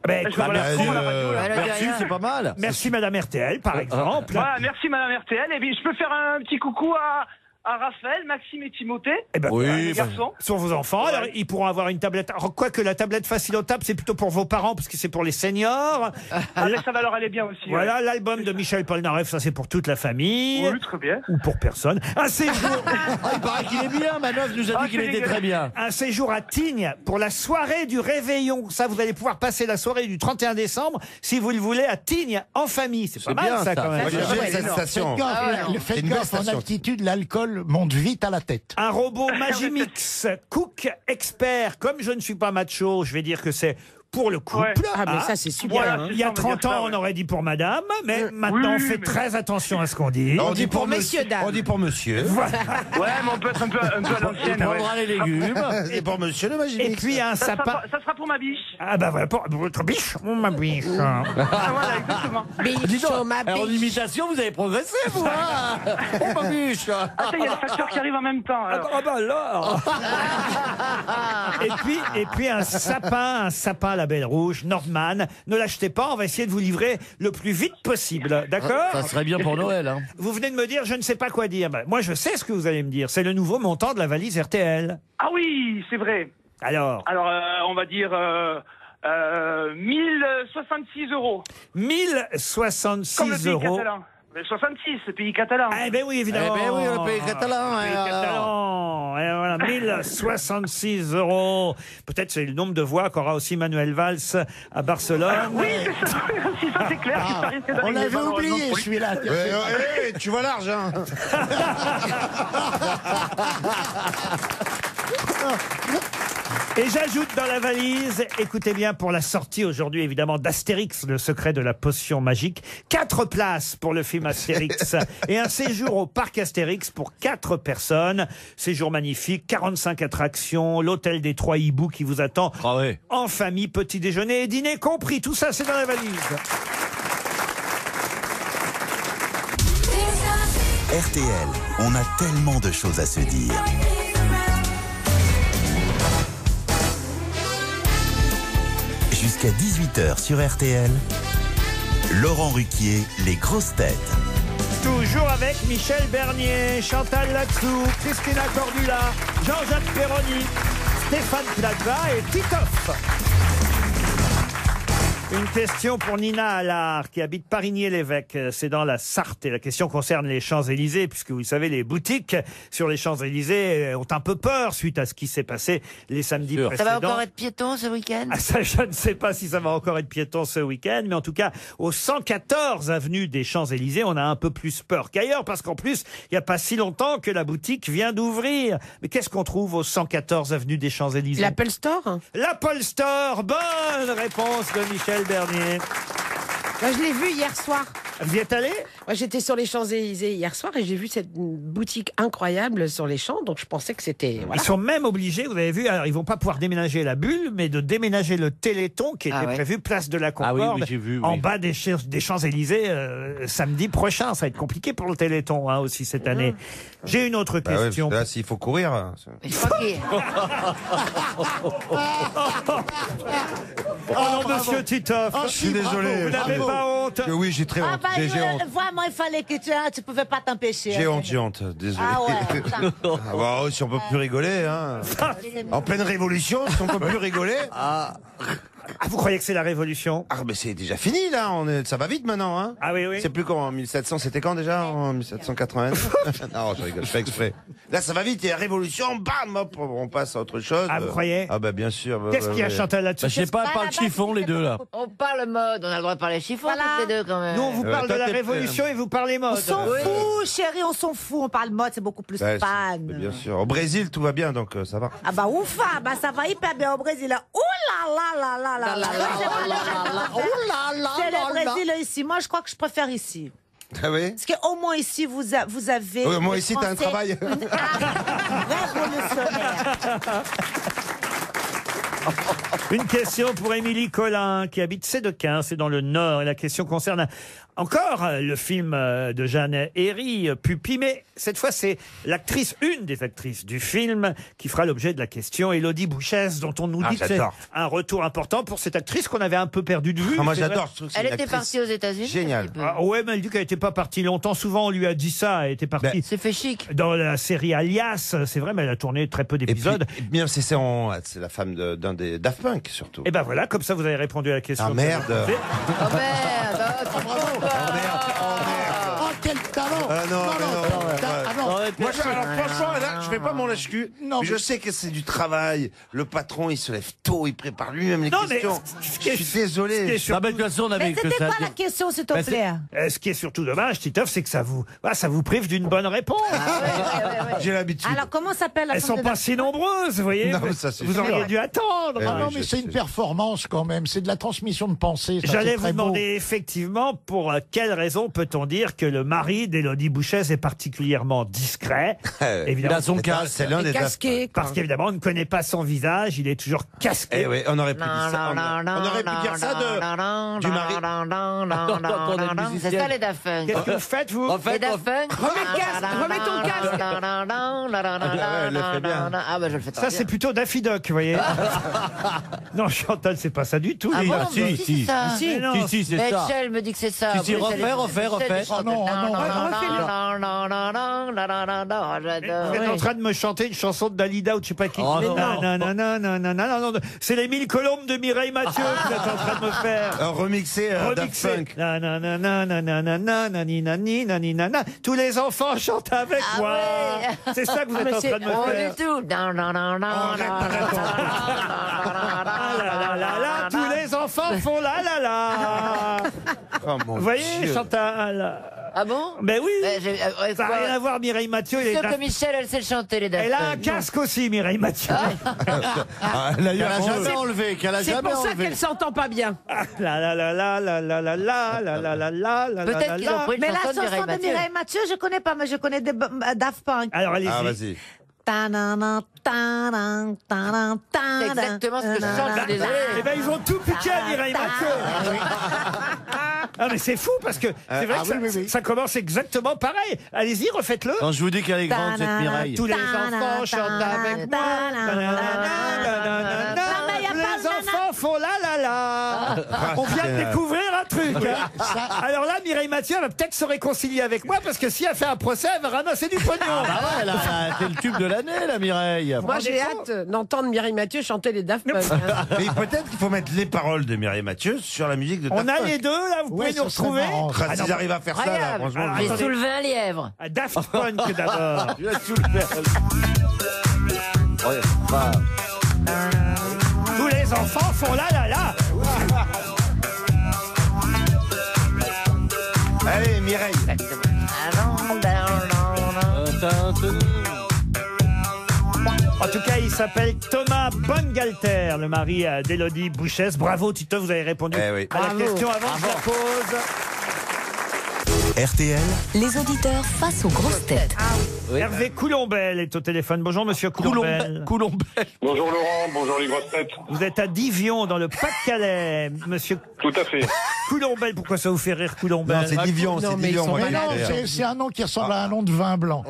S4: Ben,
S12: Je vais
S4: écoute,
S12: la prendre, la radio, là.
S9: Voilà,
S8: Merci,
S9: rien.
S8: c'est pas mal.
S4: merci Madame RTL, par exemple.
S12: Voilà, merci Madame RTL. Et puis, je peux faire un petit coucou à Raphaël, Maxime et Timothée.
S4: Eh ben,
S8: Oui,
S12: Les
S8: bah,
S12: garçons.
S4: sur vos enfants, alors ils pourront avoir une tablette. Alors, quoique la tablette facile au table, c'est plutôt pour vos parents parce que c'est pour les seniors.
S12: Ah, mais ça va leur aller bien aussi.
S4: Voilà, l'album de Michel Polnareff, ça c'est pour toute la famille.
S12: Ouais. Oui, très bien.
S4: Ou pour personne. Un séjour,
S8: Ah, il paraît qu'il est bien. Manoff nous a
S12: Ah,
S8: dit qu'il
S12: c'est
S8: était
S12: dégueulasse.
S8: très bien.
S4: un séjour à Tignes pour la soirée du réveillon. Ça, vous allez pouvoir passer la soirée du 31 décembre, si vous le voulez, à Tignes, en famille. C'est pas mal,
S8: bien,
S4: ça,
S8: ça.
S4: quand même.
S3: Moi j'ai fait cette station.
S6: Faites
S3: C'est une belle
S6: gaffe, en
S3: station.
S6: altitude, l'alcool monte vite à la tête.
S4: Un robot Magimix Cook Expert. Comme je ne suis pas macho, je vais dire que c'est pour le couple.
S12: Ouais.
S5: Ah, mais
S4: Ah,
S5: ça, c'est super.
S12: Voilà,
S5: hein.
S4: il y a
S12: on va dire
S4: 30 ans,
S12: ça,
S4: on
S12: ouais.
S4: aurait dit pour madame, mais maintenant, on
S12: oui,
S4: fait
S12: mais-
S4: très attention à ce qu'on dit.
S3: On dit
S5: pour messieurs, dames.
S3: On dit pour monsieur.
S12: Ouais, mais on peut être un peu à
S8: Il
S12: l'ancienne. Ouais.
S8: prendra les légumes.
S3: C'est pour monsieur le
S4: Et
S3: Magimix.
S4: puis un sapin.
S12: Ça sera pour ma biche.
S4: Ah bah voilà, pour votre biche, ma biche.
S12: Ah, voilà, exactement.
S8: Dis donc,
S5: Bichon, ma
S8: alors, en
S5: biche.
S8: imitation, vous avez progressé, vous, hein. Oh, ma biche.
S12: Attends, il y a le facteur qui arrive en même temps. alors.
S4: Ah bah alors. et puis un sapin à la belle rouge, Nordman. Ne l'achetez pas, on va essayer de vous livrer le plus vite possible, d'accord?
S8: Ça serait bien pour Noël, hein.
S4: Vous venez de me dire, je ne sais pas quoi dire. Ben, moi, je sais ce que vous allez me dire. C'est le nouveau montant de la valise RTL.
S12: Ah oui, c'est vrai.
S4: Alors,
S12: Alors, on va dire 1066 €.
S4: 1066
S12: Comme le pays
S4: €.
S12: catalan. Mais 66, le pays catalan.
S4: Eh ben oui, évidemment.
S8: Eh ben oui, le pays catalan.
S4: Le pays
S8: alors.
S4: catalan. Et voilà, 1066 €. Peut-être c'est le nombre de voix qu'aura aussi Manuel Valls à Barcelone.
S12: Oui, c'est ça, si ça c'est clair. qu'il s'arrête
S6: On
S12: d'arriver,
S6: l'avait
S12: malheureusement,
S6: oublié
S12: pour lui.
S6: celui-là.
S3: Tu vois large, hein.
S4: Et j'ajoute dans la valise, écoutez bien, pour la sortie aujourd'hui évidemment d'Astérix, le secret de la potion magique, 4 places pour le film Astérix et un séjour au parc Astérix pour 4 personnes. Séjour magnifique, 45 attractions, l'hôtel des 3 hiboux qui vous attend en famille, petit déjeuner et dîner compris. Tout ça c'est dans la valise.
S11: RTL, on a tellement de choses à se dire. Jusqu'à 18h sur RTL, Laurent Ruquier, les grosses têtes.
S4: Toujours avec Michel Bernier, Chantal Latsou, Christina Cordula, Jean-Jacques Perroni, Stéphane Plaza et Titoff. Une question pour Nina Allard, qui habite Parigny-l'Évêque. C'est dans la Sarthe. Et la question concerne les Champs-Élysées, puisque vous savez, les boutiques sur les Champs-Élysées ont un peu peur suite à ce qui s'est passé les samedis précédents.
S9: Ça va encore être piéton ce week-end?
S4: Ah, ça, je ne sais pas si ça va encore être piéton ce week-end, mais en tout cas, au 114 avenue des Champs-Élysées, on a un peu plus peur qu'ailleurs, parce qu'en plus, il n'y a pas si longtemps que la boutique vient d'ouvrir. Mais qu'est-ce qu'on trouve au 114 avenue des Champs-Élysées?
S5: L'Apple Store.
S4: L'Apple Store. Bonne réponse de Michel Bernier.
S5: Moi, je l'ai vu hier soir.
S4: Vous y êtes allé?
S5: Moi, j'étais sur les Champs-Élysées hier soir et j'ai vu cette boutique incroyable sur les champs, donc je pensais que c'était... Voilà.
S4: Ils sont même obligés, vous avez vu, alors ils vont pas pouvoir déménager la bulle, mais de déménager le Téléthon qui était prévu place de la Concorde,
S8: j'ai vu,
S4: en bas des Champs-Élysées samedi prochain. Ça va être compliqué pour le Téléthon aussi cette année. J'ai une autre
S3: Bah ouais,
S4: question.
S3: parce que là, s'il faut courir.
S9: Mais je crois qu'il-
S4: Oh non, monsieur Titoff,
S3: Je suis désolé.
S4: vous n'avez pas honte?
S3: Oui, j'ai très honte. J'ai honte.
S7: Vraiment, il fallait que tu pouvais pas t'empêcher.
S3: J'ai honte, désolé.
S7: Ah ouais, putain.
S3: Ah bah, si on peut plus rigoler, hein. En pleine révolution, si on peut plus rigoler.
S4: Ah, vous croyez que c'est la Révolution?
S3: Ah, mais c'est déjà fini, là. Ça va vite maintenant, hein.
S4: Ah oui, oui.
S3: C'est plus quand en 1700, c'était quand déjà? En 1780? Non, je rigole, je fais exprès. Là, ça va vite, il y a la révolution, bam, hop, on passe à autre chose.
S4: Ah, vous croyez?
S3: Ah, bah, bien sûr.
S4: Qu'est-ce qu'il y a, Chantal, là-dessus?
S8: Je sais pas, parle chiffon les deux là.
S9: On parle mode, on a le droit de parler chiffon toutes les deux quand même.
S4: Nous, on vous parle de la Révolution et vous parlez
S7: On
S4: mode.
S7: s'en fout, chérie, on s'en fout. On parle mode, c'est beaucoup plus
S3: Bah,
S7: fun.
S3: bien sûr. Au Brésil, tout va bien, donc ça va.
S7: Ah bah ouf, bah ça va hyper bien au Brésil. Ouh là là là là là là. C'est le Brésil ici. Moi, je crois que je préfère ici.
S3: Ah oui?
S7: Parce qu'au moins ici, vous avez...
S3: Oui, moi
S7: les
S3: ici, t'as un
S7: Français,
S3: travail.
S7: une art révolutionnaire.
S4: Une question pour Émilie Collin, qui habite Sédequin, c'est dans le Nord. Et la question concerne encore le film de Jeanne Herry, Pupi, mais cette fois c'est l'actrice, une des actrices du film, qui fera l'objet de la question, Élodie Bouchès, dont on nous dit que c'est
S3: j'adore.
S4: un retour important pour cette actrice qu'on avait un peu perdu de vue.
S3: Ah, moi,
S4: c'est vrai.
S3: j'adore. je trouve que c'est
S9: Elle
S3: une
S9: était
S3: actrice
S9: partie aux États-Unis.
S3: Génial.
S9: un petit peu.
S4: Ah, ouais, mais elle dit qu'elle n'était pas partie longtemps. Souvent, on lui a dit ça. Elle était partie
S9: C'est fait chic.
S4: dans la série Alias. C'est vrai, mais elle a tourné très peu
S3: Et puis,
S4: d'épisodes.
S3: bien, c'est la femme d'un des Daft Punk, surtout.
S4: Et ben voilà, comme ça, vous avez répondu à la question.
S3: Ah, merde.
S9: Oh merde, tu te trompes.
S6: Oh, quel talent!
S3: Ah non, mais non.
S6: Ah non.
S3: Moi, alors, franchement, là, je fais pas mon lâche-cul.
S6: Non,
S3: Mais je
S6: mais-
S3: sais que c'est du travail. Le patron, il se lève tôt, il prépare lui-même les
S4: Non, mais
S3: questions.
S4: ce qui est-
S3: Je suis
S4: ce qui est
S3: désolé.
S4: sur-
S8: Non, mais de toute façon, on avait
S7: Mais
S8: que
S7: c'était
S8: ça à
S7: quoi
S8: dire.
S7: la question, s'il te
S8: Bah,
S7: plaît?
S4: Ce qui est surtout dommage, Titoff, c'est que ça vous prive d'une bonne réponse.
S3: J'ai l'habitude.
S7: Alors, comment s'appelle la
S4: Elles
S7: femme
S4: sont
S7: de
S4: pas
S7: Daft
S4: si nombreuses, vous voyez.
S3: Non, ça, c'est
S4: vous
S3: sûr.
S4: auriez dû attendre.
S3: Eh
S6: Ah
S3: oui,
S6: non, mais
S3: je
S6: c'est
S3: sais.
S6: une performance quand même. C'est de la transmission de pensée. ça,
S4: J'allais
S6: c'est
S4: vous
S6: très beau.
S4: demander effectivement pour quelle raison peut-on dire que le mari d'Élodie Bouchès est particulièrement discret.
S8: Il a son
S3: C'est
S8: casque.
S3: C'est l'un des Daft
S5: Casqué.
S3: Punk.
S4: Parce qu'évidemment, on ne connaît pas son visage, il est toujours casqué.
S3: Eh oui, on aurait pu dire ça. On aurait pu dire ça du mari.
S9: C'est ça les Daft Punk.
S4: Qu'est-ce que vous faites, vous?
S8: En
S9: Les
S8: fait,
S9: Daft Punk.
S5: Remets ton casque.
S3: elle le fait bien.
S9: Ah bah je le fais très
S4: Ça,
S9: bien.
S4: c'est plutôt Daffy Duck, vous voyez. Non, Chantal, c'est pas ça du tout.
S9: Ah
S4: les
S9: bon,
S4: gars.
S9: mais si, c'est ça.
S4: Mais non,
S8: si, c'est ça.
S9: Michel me dit que c'est ça.
S8: Si,
S9: Bruxelles,
S8: refais.
S6: Oh non, oh non.
S4: Vous êtes en train de me chanter une chanson de Dalida ou de je sais pas qui.
S8: Oh, non.
S4: Non, c'est les 1000 colombes de Mireille Mathieu que vous êtes en train de me faire.
S3: Remixé Daft Punk.
S4: Nanana. Tous les enfants chantent avec moi. C'est ça que vous êtes en train de me faire. Tous les enfants font la la la. Vous voyez, Chantal?
S9: Ah bon?
S4: Ben oui. Ça n'a rien à voir, Mireille Mathieu.
S9: Sûr que Michel, elle sait chanter les Daft
S4: Elle a un
S9: Punk.
S4: casque aussi, Mireille Mathieu.
S8: Elle a jamais enlevé.
S5: C'est pour ça qu'elle s'entend pas bien.
S9: Peut-être qu'ils ont pris une
S7: Mais la
S9: chanson de
S7: chanson
S9: Mireille
S7: de
S9: Mathieu.
S7: Mireille Mathieu, je connais pas, mais je connais des Daft Punk.
S4: Alors allez-y.
S3: Ah, vas-y.
S9: C'est exactement ce que je chante, je suis désolé.
S4: Eh ben ils ont tout piqué à Mireille Mathieu. Ah mais c'est fou parce que c'est vrai que ça commence exactement pareil. Allez-y, refaites-le.
S8: Quand je vous dis qu'elle est grande, cette Mireille.
S4: Tous les enfants chantent avec moi. Les enfants font la la la. On vient de découvrir un truc. Hein. Alors là, Mireille Mathieu va peut-être se réconcilier avec moi parce que si elle fait un procès, elle va ramasser du pognon.
S8: Ah ouais, c'est le tube de l'année, la Mireille.
S5: Moi, j'ai hâte d'entendre Mireille Mathieu chanter les Daft Punk.
S3: Mais peut-être qu'il faut mettre les paroles de Mireille Mathieu sur la musique de Daft
S4: On a
S3: Punk.
S4: les deux là, vous pouvez nous retrouver.
S3: S'ils arrivent à faire ça, là, franchement.
S9: J'ai soulevé un lièvre.
S4: Daft Punk d'abord.
S8: Tu l'as soulevé. Ouais, bah.
S4: Tous les enfants font la la la.
S3: Allez, Mireille.
S4: En tout cas, il s'appelle Thomas Bangalter, le mari d'Élodie Bouchès. Bravo, Tito, vous avez répondu à la question avant que je la pose.
S11: RTL,
S2: Les auditeurs face aux grosses têtes.
S4: Hervé Coulombelle est au téléphone. Bonjour, monsieur Coulombelle.
S13: Bonjour Laurent, bonjour les grosses têtes.
S4: Vous êtes à Divion, dans le Pas-de-Calais, monsieur.
S13: Tout à fait.
S4: Coulombelle, pourquoi ça vous fait rire, Coulombelle?
S3: Non, c'est Divion, c'est Divion.
S6: Mais non, c'est un nom qui ressemble à un nom de vin blanc.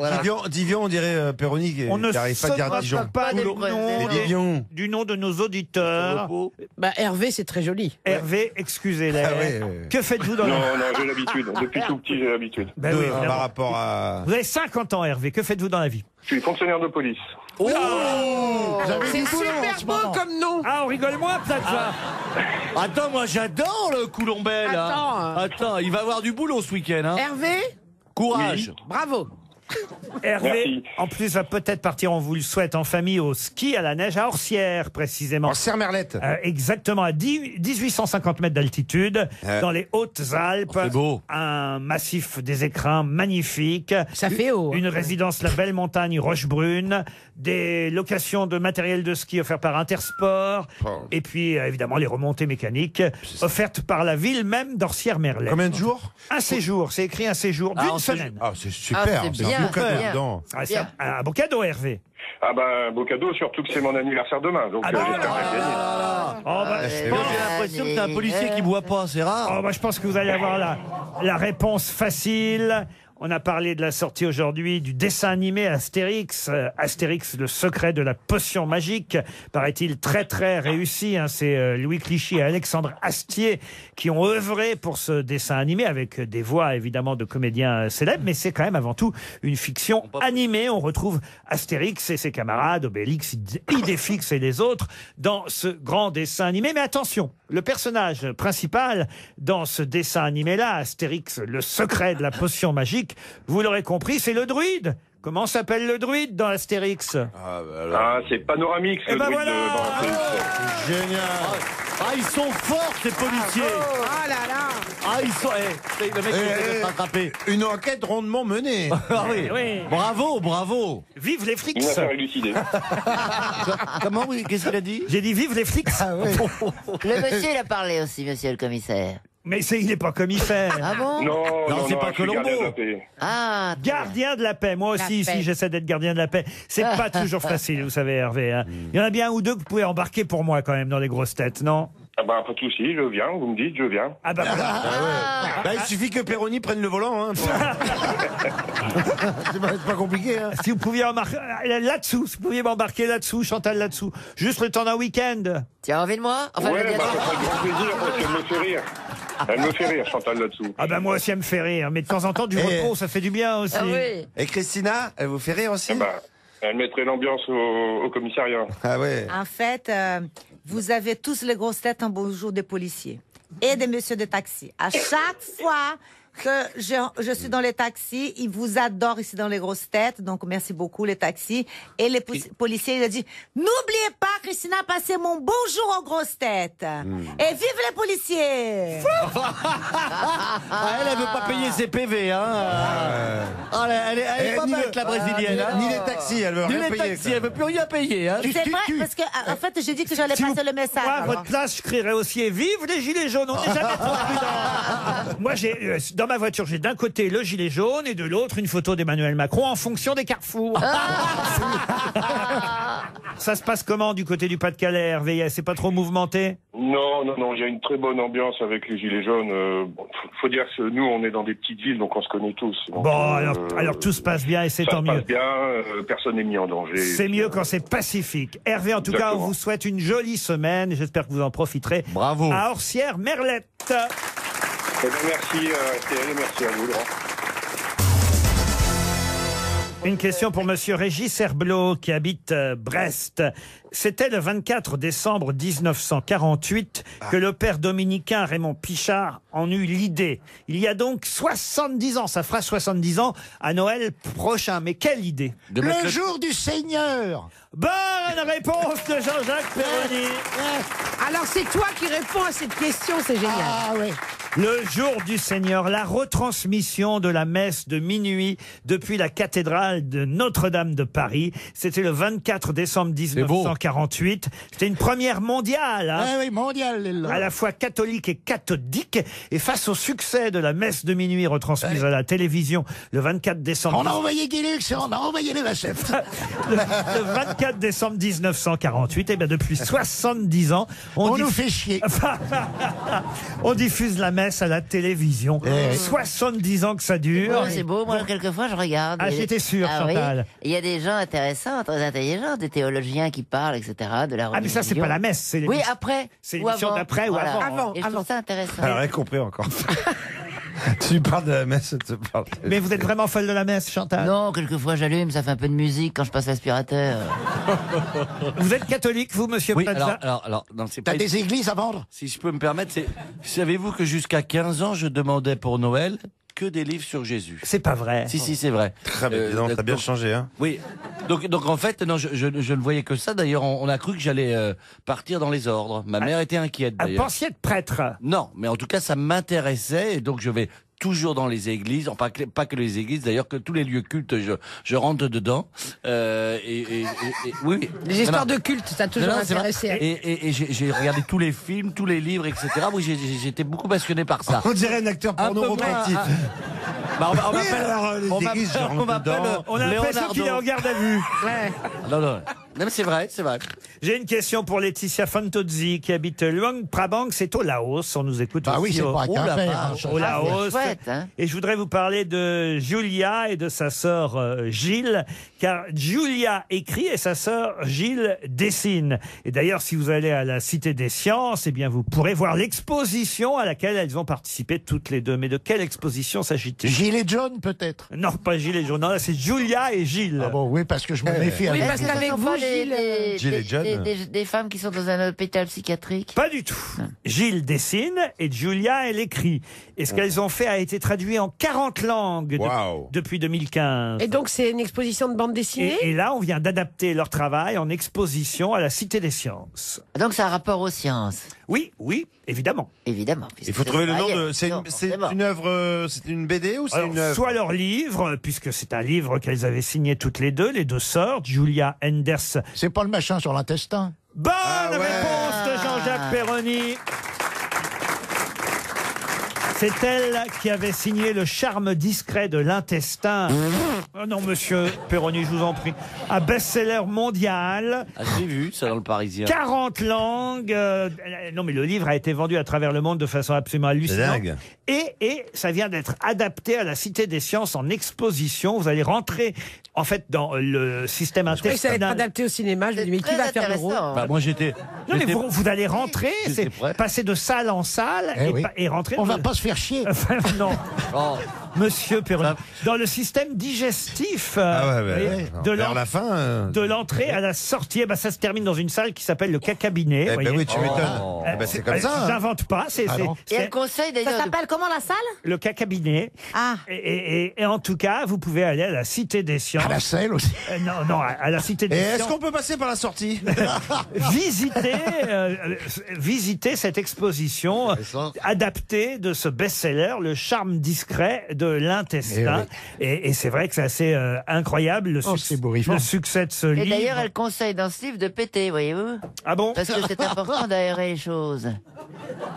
S3: Divion, on dirait Péroni qui
S4: On ne
S3: n'arrive pas à dire Dijon.
S4: pas du nom de nos auditeurs.
S5: Bah, Hervé, c'est très joli.
S4: Hervé, excusez-les.
S3: Ah ouais.
S4: Que faites-vous dans
S13: Non, j'ai l'habitude. Depuis tout petit, j'ai l'habitude.
S4: Ben oui, évidemment.
S3: Par rapport à...
S4: Vous avez 50 ans, Hervé. Que faites-vous dans la vie?
S13: Je suis fonctionnaire de police.
S6: Vous avez
S5: C'est
S6: du boulot en
S5: super
S6: ce
S5: beau
S6: moment.
S5: comme nom.
S4: Ah, on rigole moins, peut-être, ça.
S8: Attends, moi j'adore le Coulombelle. Attends, il va avoir du boulot ce week-end. Hein.
S5: Hervé,
S8: Courage.
S5: bravo.
S4: Hervé,
S13: Merci.
S4: en plus, va peut-être partir, on vous le souhaite, en famille au ski à la neige, à Orsières, précisément.
S3: En Serre-Merlette.
S4: Exactement, à 1850 mètres d'altitude, dans les Hautes-Alpes.
S8: C'est beau.
S4: Un massif des écrins magnifique.
S5: Ça fait haut.
S4: Une résidence, la Belle Montagne Rochebrune. Des locations de matériel de ski offertes par Intersport.
S3: Oh.
S4: Et puis, évidemment, les remontées mécaniques offertes par la ville même d'Orsières-Merlette.
S3: Combien de jours?
S4: Un séjour, c'est écrit un séjour d'une semaine.
S3: Ah, c'est super.
S9: Ah, c'est bien,
S3: un beau cadeau
S9: bien.
S3: dedans.
S4: Ah, c'est un beau cadeau, Hervé.
S13: Ah ben, beau cadeau, surtout que c'est mon anniversaire demain. Donc j'espère bien gagner.
S4: Oh, bah, je pense-
S8: J'ai l'impression que t'es un policier qui boit pas, c'est rare.
S4: Oh, bah, je pense que vous allez avoir la réponse facile. On a parlé de la sortie aujourd'hui du dessin animé Astérix. Astérix, le secret de la potion magique. Paraît-il très très réussi. Hein. C'est Louis Clichy et Alexandre Astier qui ont œuvré pour ce dessin animé avec des voix évidemment de comédiens célèbres. Mais c'est quand même avant tout une fiction animée. On retrouve Astérix et ses camarades, Obélix, Idéfix et les autres dans ce grand dessin animé. Mais attention, le personnage principal dans ce dessin animé-là, Astérix, le secret de la potion magique, vous l'aurez compris, c'est le druide. Comment s'appelle le druide dans Astérix?
S13: Ah, c'est Panoramix,
S4: Eh
S13: le
S4: ben
S13: druide
S4: voilà.
S13: dans Astérix.
S8: Génial. Ah, ils sont forts, ces policiers.
S5: Ah là là.
S8: Ah, ils sont... le mec essaie de se rattraper.
S3: Une enquête rondement menée.
S8: Ah oui.
S4: Oui.
S8: Bravo, bravo.
S4: Vive les flics.
S13: Une affaire élucidée.
S8: Comment, oui, qu'est-ce qu'il a dit?
S4: J'ai dit vive les flics.
S9: Le monsieur, il a parlé aussi, monsieur le commissaire.
S4: Mais il n'est pas commissaire.
S9: Ah bon?
S13: Non,
S8: c'est pas
S13: je suis
S8: Colombo.
S13: gardien de la paix.
S9: Ah,
S4: Gardien de la paix. Moi aussi,
S5: La
S4: ici,
S5: paix.
S4: j'essaie d'être gardien de la paix. C'est pas toujours facile, vous savez, Hervé. Hein. Il y en a bien un ou deux que vous pouvez embarquer pour moi, quand même, dans les grosses têtes, non?
S13: Ah ben, pas de souci, je viens, vous me dites, je viens.
S4: Ah bah voilà.
S3: Bah, il suffit que Péroni prenne le volant. Hein, c'est pas compliqué. Hein.
S4: Si vous pouviez embarquer là-dessous, si vous pouviez m'embarquer là-dessous, Chantal là-dessous, juste le temps d'un week-end.
S9: tu as envie de moi? Enfin, je
S13: Ouais,
S9: veux dire-
S13: bah, ça ferait grand plaisir parce que me fait rire. Elle me fait rire, Chantal, là-dessous.
S4: Ah ben moi aussi, elle me fait rire. Mais de temps en temps, du repos, ça fait du bien aussi.
S9: Ah oui.
S3: Et Christina, elle vous fait rire aussi?
S13: Elle mettrait l'ambiance au commissariat.
S3: Ah ouais.
S7: En fait, vous avez tous les grosses têtes en bonjour des policiers et des messieurs de taxi. À chaque fois que je suis dans les taxis, ils vous adorent ici dans les grosses têtes. Donc, merci beaucoup, les taxis. Et les policiers, ils ont dit, n'oubliez pas, Christina, passez mon bonjour aux grosses têtes. Et vive les policiers!
S8: Elle veut pas payer ses PV, hein. Elle est pas bête, la brésilienne.
S3: Ni les taxis, elle veut rien payer.
S8: Ni les taxis, elle veut plus rien payer. Hein.
S7: C'est vrai, parce que, en fait, j'ai dit que j'allais passer le message.
S4: Moi, à
S7: alors.
S4: votre place, je crierais aussi et vive les gilets jaunes. On n'est jamais trop prudent. Moi, dans ma voiture, j'ai d'un côté le gilet jaune et de l'autre une photo d'Emmanuel Macron en fonction des carrefours. Ça se passe comment du côté du Pas-de-Calais, Hervé? C'est pas trop mouvementé?
S13: Non, il y a une très bonne ambiance avec les Gilets jaunes. Faut dire que nous, on est dans des petites villes, donc on se connaît tous. Donc,
S4: bon, alors tout se passe bien et c'est tant mieux.
S13: Ça se passe bien, personne n'est mis en danger.
S4: C'est mieux quand c'est pacifique. Hervé, en tout cas, on vous souhaite une jolie semaine. J'espère que vous en profiterez.
S8: Bravo.
S4: À Orsières-Merlette.
S13: Eh bien, merci RTL et merci à vous, Laurent.
S4: Une question pour Monsieur Régis Herblot qui habite Brest. C'était le 24 décembre 1948 que le père dominicain Raymond Pichard en eut l'idée. Il y a donc 70 ans, ça fera 70 ans à Noël prochain. Mais quelle idée?
S6: Le jour du Seigneur.
S4: Bonne réponse de Jean-Jacques Perroni.
S5: Alors c'est toi qui réponds à cette question, c'est génial.
S6: Ah oui.
S4: Le jour du Seigneur, la retransmission de la messe de minuit depuis la cathédrale de Notre-Dame de Paris. C'était le 24 décembre 1948. C'était une première mondiale. Hein,
S6: oui, mondiale.
S4: à la fois catholique et cathodique. Et face au succès de la messe de minuit retransmise à la télévision le 24 décembre...
S6: On a envoyé Guilux et on a envoyé les vachettes.
S4: le 24 décembre 1948, et bien depuis 70 ans...
S6: On nous fait chier.
S4: On diffuse la messe à la télévision. 70 ans que ça dure.
S9: Ouais, c'est beau, moi, quelquefois, je regarde.
S4: Ah, j'étais sûr, Chantal.
S9: Oui. Il y a des gens intéressants, très intelligents, des théologiens qui parlent, etc., de la religion.
S4: Ah, mais ça, c'est pas la messe, c'est l'émission.
S9: Oui, après.
S4: C'est
S9: ou
S4: l'émission
S9: avant.
S4: d'après ou
S9: Voilà.
S4: avant.
S9: Et je trouve ça intéressant.
S3: Elle a rien compris encore. Tu parles de la messe, tu parles.
S4: Mais vous êtes vraiment folle de la messe, Chantal?
S9: Non, quelquefois j'allume, ça fait un peu de musique quand je passe l'aspirateur.
S4: Vous êtes catholique, vous, monsieur
S8: Oui,
S4: Plaza?
S8: alors, non, c'est pas...
S6: T'as des églises à vendre?
S8: Si je peux me permettre, savez-vous que jusqu'à 15 ans, je demandais pour Noël que des livres sur Jésus.
S4: C'est pas vrai.
S8: Si, c'est vrai.
S3: Très bien, t'as bien changé, hein.
S8: Oui. Donc en fait, non, je ne voyais que ça. D'ailleurs, on a cru que j'allais partir dans les ordres. Ma mère était inquiète,
S4: Vous
S8: d'ailleurs.
S4: pensiez être prêtre?
S8: Non, mais en tout cas, ça m'intéressait, et donc je vais toujours dans les églises, enfin pas que les églises, d'ailleurs que tous les lieux cultes, je rentre dedans. Oui.
S5: Les histoires de culte, ça t'a toujours
S8: c'est vrai.
S5: intéressé.
S8: Et j'ai regardé tous les films, tous les livres, etc. Oui, j'étais beaucoup passionné par ça.
S3: On dirait un acteur porno repenti.
S8: On
S4: On a l'impression qu'il est en garde à vue.
S8: Non, mais c'est vrai.
S4: J'ai une question pour Laetitia Fantozzi qui habite Luang Prabang, c'est au Laos. On nous écoute
S6: Ah
S4: aussi
S6: oui, c'est pas qu'un père.
S4: au Laos.
S9: chouette, hein.
S4: Et je voudrais vous parler de Julia et de sa sœur Gilles, car Julia écrit et sa sœur Gilles dessine. Et d'ailleurs, si vous allez à la Cité des Sciences, eh bien, vous pourrez voir l'exposition à laquelle elles ont participé toutes les deux. Mais de quelle exposition s'agit-il?
S6: Gilles et John, peut-être?
S4: Non, pas Gilles et John. Non, là, c'est Julia et Gilles.
S6: Ah bon, oui, parce que je me méfie.
S5: Oui,
S6: avec
S5: parce
S9: Est-ce que
S5: qu'avec
S9: ce sont
S5: vous,
S9: pas
S3: Gilles et John.
S9: des femmes qui sont dans un hôpital psychiatrique?
S4: Pas du tout. Gilles dessine et Julia, elle écrit. Et ce qu'elles ont fait a été traduit en 40 langues
S3: Wow.
S4: depuis 2015.
S5: Et donc c'est une exposition de bande dessinée.
S4: Et là, on vient d'adapter leur travail en exposition à la Cité des Sciences.
S9: Donc ça a rapport aux sciences.
S4: Oui, évidemment.
S9: Évidemment.
S3: Il faut trouver le nom de. C'est
S9: Non,
S3: une œuvre. C'est une BD ou c'est
S4: Alors,
S3: une œuvre?
S4: soit leur livre, puisque c'est un livre qu'elles avaient signé toutes les deux sœurs, Julia Enders.
S6: C'est pas le machin sur l'intestin?
S4: Bonne réponse de Jean-Jacques Perroni. C'est elle qui avait signé Le charme discret de l'intestin. Oh non, monsieur Perroni, je vous en prie. Un best-seller mondial.
S8: Ah, j'ai vu ça dans le Parisien.
S4: 40 langues. Non, mais le livre a été vendu à travers le monde de façon absolument hallucinante.
S3: dingue.
S4: Et ça vient d'être adapté à la Cité des Sciences en exposition. Vous allez rentrer, en fait, dans le système
S5: Et ça va être
S4: intestinal.
S5: adapté au cinéma. Je me dis, mais qui va faire le rôle?
S8: Bah, moi j'étais.
S4: Non, mais vous allez rentrer, c'est
S8: J'étais prêt.
S4: passer de salle en salle et rentrer.
S6: On va pas se faire chier.
S4: Non.
S8: Oh.
S4: Monsieur Perroni, dans le système digestif
S3: Ah ouais,
S4: vous voyez, de
S3: vers la fin.
S4: de l'entrée à la sortie, ça se termine dans une salle qui s'appelle le cacabinet.
S3: Eh ben
S4: voyez.
S3: oui, tu m'étonnes.
S8: Oh.
S3: Eh ben, c'est comme ça.
S4: J'invente pas, c'est
S6: non.
S9: Et elle conseille
S7: Ça
S9: d'ailleurs.
S7: s'appelle comment la salle?
S4: le cacabinet.
S7: Ah.
S4: Et en tout cas, vous pouvez aller à la Cité des Sciences.
S6: À la selle aussi.
S4: Non, à la Cité
S3: Et
S4: des
S3: est-ce
S4: Sciences.
S3: qu'on peut passer par la sortie?
S4: Visiter cette exposition adaptée de ce best-seller, Le charme discret de l'intestin. Et c'est vrai que c'est assez incroyable le succès de ce
S9: Et
S4: livre.
S9: d'ailleurs, elle conseille dans ce livre de péter, voyez-vous.
S4: Ah bon?
S9: Parce que c'est important d'aérer les choses.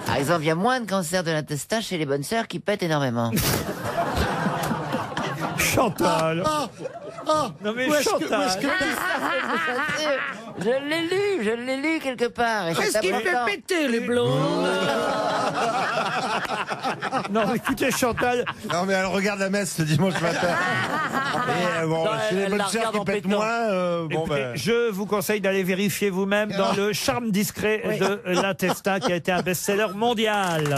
S9: Par exemple, il y a moins de cancer de l'intestin chez les bonnes sœurs qui pètent énormément.
S4: Chantal. Non mais Chantal.
S9: Je l'ai lu quelque part. et c'est
S5: Qu'est-ce qui fait
S9: important.
S5: péter les blondes?
S4: Non, écoutez Chantal.
S3: Non, mais elle regarde la messe ce dimanche matin. Et bon,
S8: Non,
S3: chez les
S8: elle
S3: bonnes
S8: la
S3: sœurs
S8: regarde
S3: qui
S8: en
S3: pètent
S8: pétant.
S3: moins, bon,
S4: Écoutez,
S3: ben.
S4: je vous conseille d'aller vérifier vous-même dans Le charme discret de l'intestin qui a été un best-seller mondial.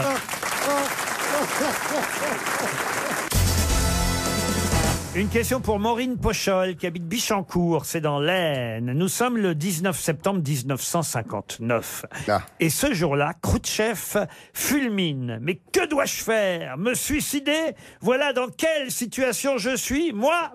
S4: Une question pour Maureen Pochol, qui habite Bichancourt, c'est dans l'Aisne. Nous sommes le 19 septembre 1959.
S3: Ah.
S4: Et ce jour-là, Khrouchtchev fulmine. Mais que dois-je faire? Me suicider? Voilà dans quelle situation je suis. Moi,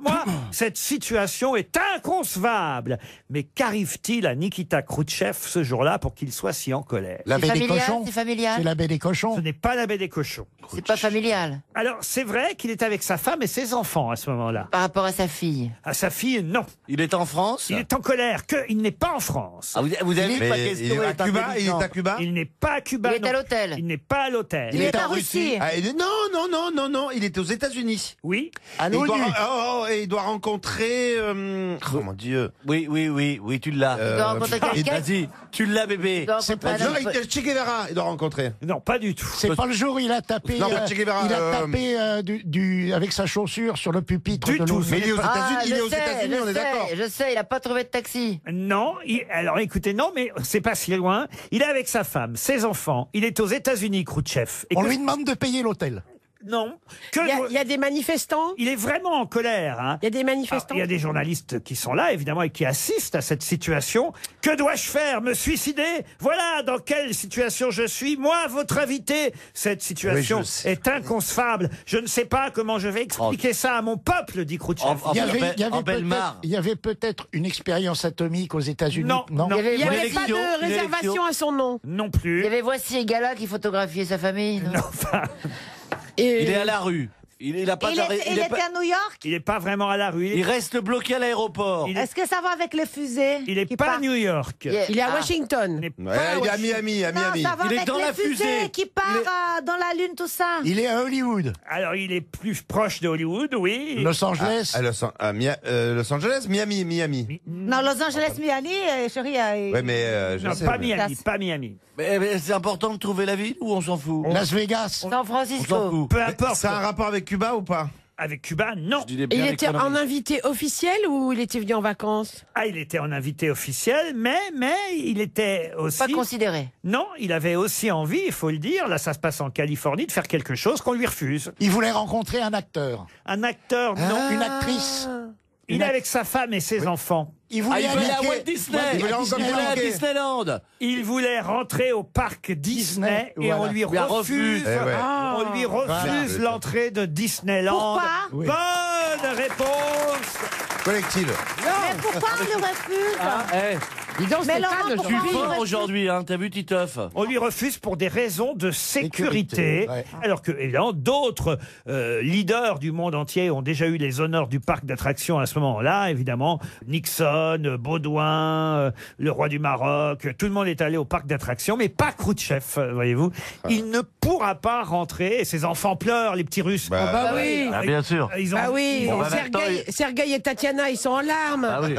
S4: cette situation est inconcevable. Mais qu'arrive-t-il à Nikita Khrouchtchev ce jour-là pour qu'il soit si en colère?
S6: La
S9: C'est
S6: baie des
S9: familial,
S6: cochons.
S9: c'est familial.
S6: C'est la baie des cochons.
S4: Ce n'est pas la baie des cochons.
S9: C'est pas familial.
S4: Alors, c'est vrai qu'il est avec sa femme et ses enfants à ce moment-là.
S9: Par rapport à sa fille.
S4: À sa fille, non.
S8: Il est en France.
S4: Il est en colère, qu'il n'est pas en France.
S8: Ah, vous avez vu que ma
S3: Mais
S8: question
S3: il est à
S8: est
S3: Cuba? Il est
S8: intelligente.
S3: à Cuba?
S4: Il n'est pas à Cuba.
S9: Il est
S4: non.
S9: à l'hôtel.
S4: Il n'est pas à l'hôtel.
S7: Il est en Russie.
S3: Ah, non, il était aux États-Unis.
S4: Oui.
S3: Et il doit, et il doit rencontrer. Oh mon Dieu.
S8: Oui, tu l'as.
S9: Il doit rencontrer quelqu'un.
S8: Vas-y, tu l'as, bébé.
S9: Il doit
S3: C'est pas
S9: rencontrer un-
S3: Che Guevara, il doit rencontrer.
S4: Non, pas du tout.
S6: C'est pas le jour où il a tapé,
S3: Non, Che Guevara,
S6: il a tapé avec sa chaussure sur le pupitre
S4: Du
S6: de
S4: tout.
S6: l'eau.
S3: Mais il est aux États-Unis,
S9: Ah,
S3: il est aux
S9: je sais,
S3: États-Unis, on est d'accord.
S9: je sais, il a pas trouvé de taxi.
S4: Non. Alors écoutez, non, mais c'est pas si loin. Il est avec sa femme, ses enfants. Il est aux États-Unis, Khrouchtchev. Et
S6: On
S4: que-
S6: lui demande de payer l'hôtel.
S4: Non. Que
S5: Il y a des manifestants?
S4: Il est vraiment en colère. Hein.
S5: Il y a des
S4: Alors,
S5: manifestants?
S4: il y a des journalistes qui sont là, évidemment, et qui assistent à cette situation. Que dois-je faire? Me suicider? Voilà dans quelle situation je suis. Moi, votre invité. Cette situation
S3: Oui, je sais.
S4: est inconcevable. Je ne sais pas comment je vais expliquer ça à mon peuple, dit Khrouchtchev.
S8: En
S6: Il
S8: Bellemare.
S6: y avait peut-être une expérience atomique aux États-Unis.
S4: Non.
S5: Il n'y
S8: Une
S5: avait pas
S8: élection,
S5: de
S8: une
S5: réservation
S8: élection.
S5: à son nom.
S4: Non
S9: Il
S4: plus.
S9: y avait Voici et Gala qui photographiait sa famille. non
S4: Enfin,
S5: Et
S8: Il est à la rue. Il a pas
S7: Il
S8: d'arrêt-
S7: était
S8: il est pas-
S7: à New York.
S4: il n'est pas vraiment à la rue.
S8: il reste bloqué à l'aéroport.
S4: Il
S7: Est-ce que ça va avec les fusées?
S4: Il n'est
S7: qui
S4: pas à
S7: partent?
S4: New York.
S9: Il est-
S5: il est à
S9: Ah.
S5: Washington.
S4: Il n'est
S3: Ouais,
S4: pas à
S3: il est à
S4: Washington.
S3: Miami, à
S7: Non,
S3: Miami.
S7: ça va
S8: Il est
S7: avec
S8: dans
S7: les
S8: la
S7: fusées
S8: fusée.
S7: qui part dans la lune, tout ça.
S6: Il est à Hollywood,
S4: Alors, il est plus proche de Hollywood, oui.
S6: Los Angeles.
S3: Los Angeles, Miami.
S7: Non, Los Angeles, Miami, chérie.
S3: Ouais, mais je
S4: Non,
S3: sais.
S4: pas
S3: mais-
S4: Miami, pas Miami.
S8: Mais c'est important de trouver la ville ou on s'en fout?
S6: Las Vegas.
S9: San
S8: On s'en
S9: Francisco.
S8: fout.
S4: Peu importe.
S3: Ça a un rapport avec Cuba ou pas?
S4: Avec Cuba, non.
S8: Je dis
S5: Et
S8: bien
S5: il
S8: les
S5: était
S8: conneries.
S5: en invité officiel ou il était venu en vacances?
S4: Ah, il était en invité officiel, mais il était aussi...
S9: Pas considéré.
S4: Non, il avait aussi envie, il faut le dire, là ça se passe en Californie, de faire quelque chose qu'on lui refuse.
S6: Il voulait rencontrer un acteur,
S4: Un acteur, non.
S6: une actrice.
S4: Il est avec sa femme et ses enfants.
S6: Il
S8: Ah,
S6: voulait
S8: il voulait
S6: aller
S8: à Walt Disney.
S3: Il voulait
S8: Il voulait à Disneyland.
S4: Il voulait rentrer au parc Disney, et
S6: voilà.
S4: on lui
S8: Il a
S4: refuse,
S8: refusé.
S3: Eh ouais.
S4: on lui refuse
S3: Voilà.
S4: l'entrée de Disneyland.
S7: Pourquoi
S6: Oui.
S4: Bonne réponse.
S3: Collective.
S7: Mais pourquoi on le refuse?
S5: Dis donc,
S7: Mais Laurent,
S5: Stéphane,
S7: pourquoi
S8: Tu es
S5: aujourd'hui.
S8: fort aujourd'hui, hein, t'as vu Titeuf?
S4: On lui refuse pour des raisons de sécurité,
S6: ouais.
S4: alors que évidemment d'autres leaders du monde entier ont déjà eu les honneurs du parc d'attractions à ce moment-là. Évidemment, Nixon, Baudouin, le roi du Maroc, tout le monde est allé au parc d'attractions, mais pas Khrouchtchev, voyez-vous. Il ne pourra pas rentrer. Et ses enfants pleurent, les petits Russes.
S3: Bah,
S5: Bah oui.
S8: Ah, bien sûr.
S4: Ils ont,
S5: Bah oui,
S8: Bon, bah,
S5: Sergueï et Tatiana, ils sont en larmes.
S8: Ah oui.